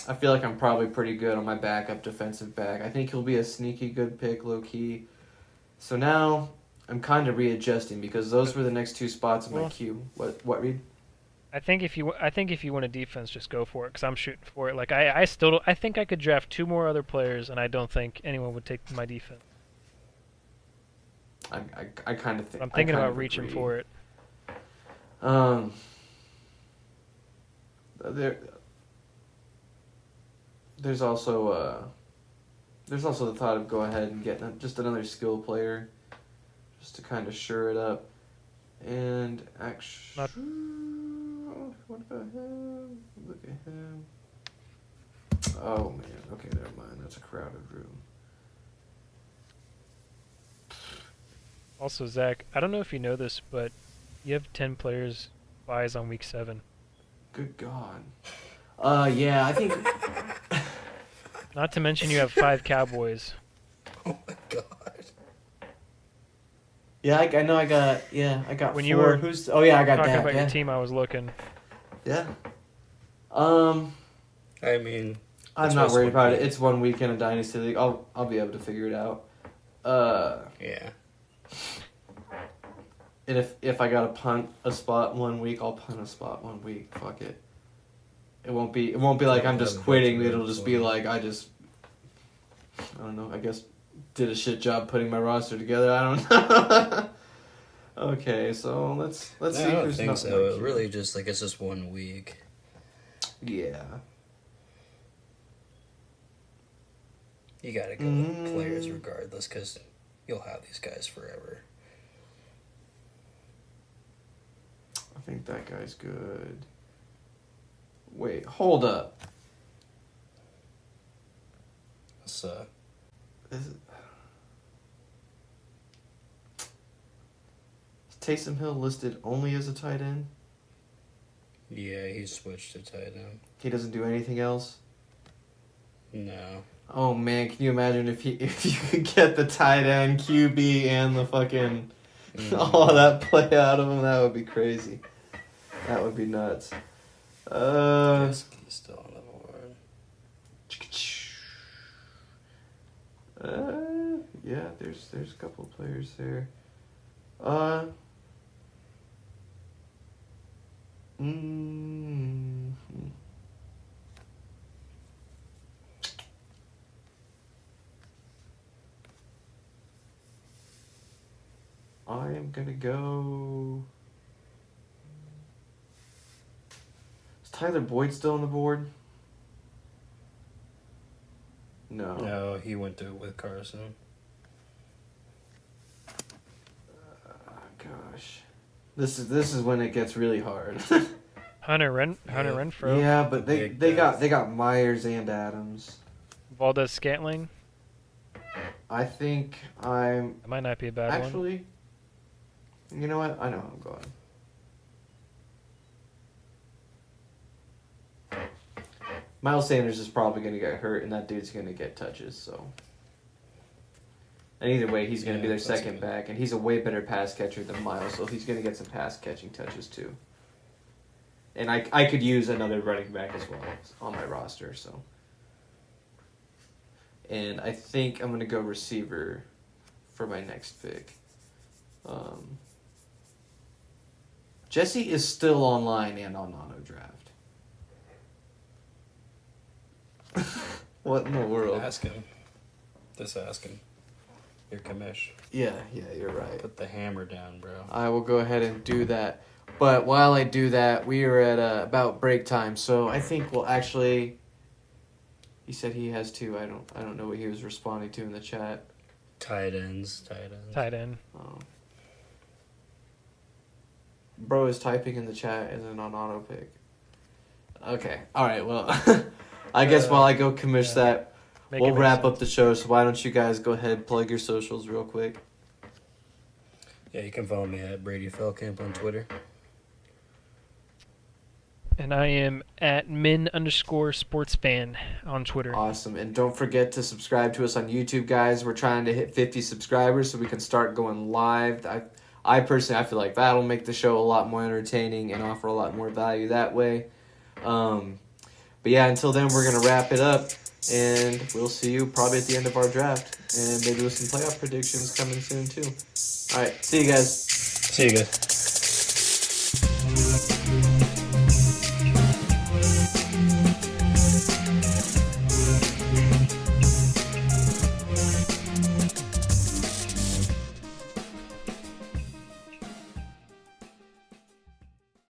I feel like I'm probably pretty good on my backup defensive back. I think he'll be a sneaky good pick, low-key. So now I'm kind of readjusting because those were the next two spots in my queue. What, Reed? I think if you want a defense, just go for it because I'm shooting for it. Like I think I could draft 2 more other players, and I don't think anyone would take my defense. I kind of think I'm thinking about reaching for it. There's also the thought of go ahead and getting just another skill player, just to kind of shore it up. And actually, what about him? Look at him. Oh man, okay, never mind. That's a crowded room. Also, Zach, I don't know if you know this, but you have 10 players buys on week 7. Good God. Yeah, I think. Not to mention you have 5 Cowboys. Oh my God. Yeah, I know. I got when 4. You were Who's? Oh yeah, I got talking that. about your team. I was looking. Yeah. I mean, I'm not worried about it. It's 1 week in a Dynasty league. I'll be able to figure it out. Yeah. And if I gotta punt a spot 1 week, I'll punt a spot 1 week. Fuck it. It won't be like I'm just quitting. It'll just be like I don't know. I guess did a shit job putting my roster together. I don't know. Okay, so let's see. I don't think so. It really just it's just 1 week. Yeah. You gotta go with players regardless, because you'll have these guys forever. I think that guy's good. Wait, hold up. Is Taysom Hill listed only as a tight end? Yeah, he switched to tight end. He doesn't do anything else? No. Oh man, can you imagine if you could get the tight end, QB, and the fucking all of that play out of him? That would be crazy. That would be nuts. He's still on the board. Yeah, there's a couple of players there. I am gonna go. Is Tyler Boyd still on the board? No. No, he went with Carson. Gosh, this is when it gets really hard. Hunter Renfrow. Yeah, but they got Myers and Adams. Valdez Scantling. I think It might not be a bad one. actually. You know what? I know how I'm going. Miles Sanders is probably going to get hurt, and that dude's going to get touches. So, and either way, he's going to be their second back, and he's a way better pass catcher than Miles, so he's going to get some pass catching touches too. And I could use another running back as well on my roster. So, and I think I'm going to go receiver for my next pick. Jesse is still online and on auto draft. What in the world? Ask him. Just ask him. Your commish. Yeah, you're right. Put the hammer down, bro. I will go ahead and do that. But while I do that, we are at about break time, so I think we'll actually. He said he has 2. I don't know what he was responding to in the chat. Tight ends. Tight end. Oh. Bro is typing in the chat and then on auto pick. Okay. All right. Well, I guess while I go commish that, we'll wrap up the show. So why don't you guys go ahead and plug your socials real quick? Yeah, you can follow me at Brady Feldkamp on Twitter. And I am at min_sportsfan on Twitter. Awesome. And don't forget to subscribe to us on YouTube, guys. We're trying to hit 50 subscribers so we can start going live. I personally feel like that'll make the show a lot more entertaining and offer a lot more value that way. But yeah, until then, we're going to wrap it up. And we'll see you probably at the end of our draft. And maybe with some playoff predictions coming soon, too. All right. See you guys. See you guys.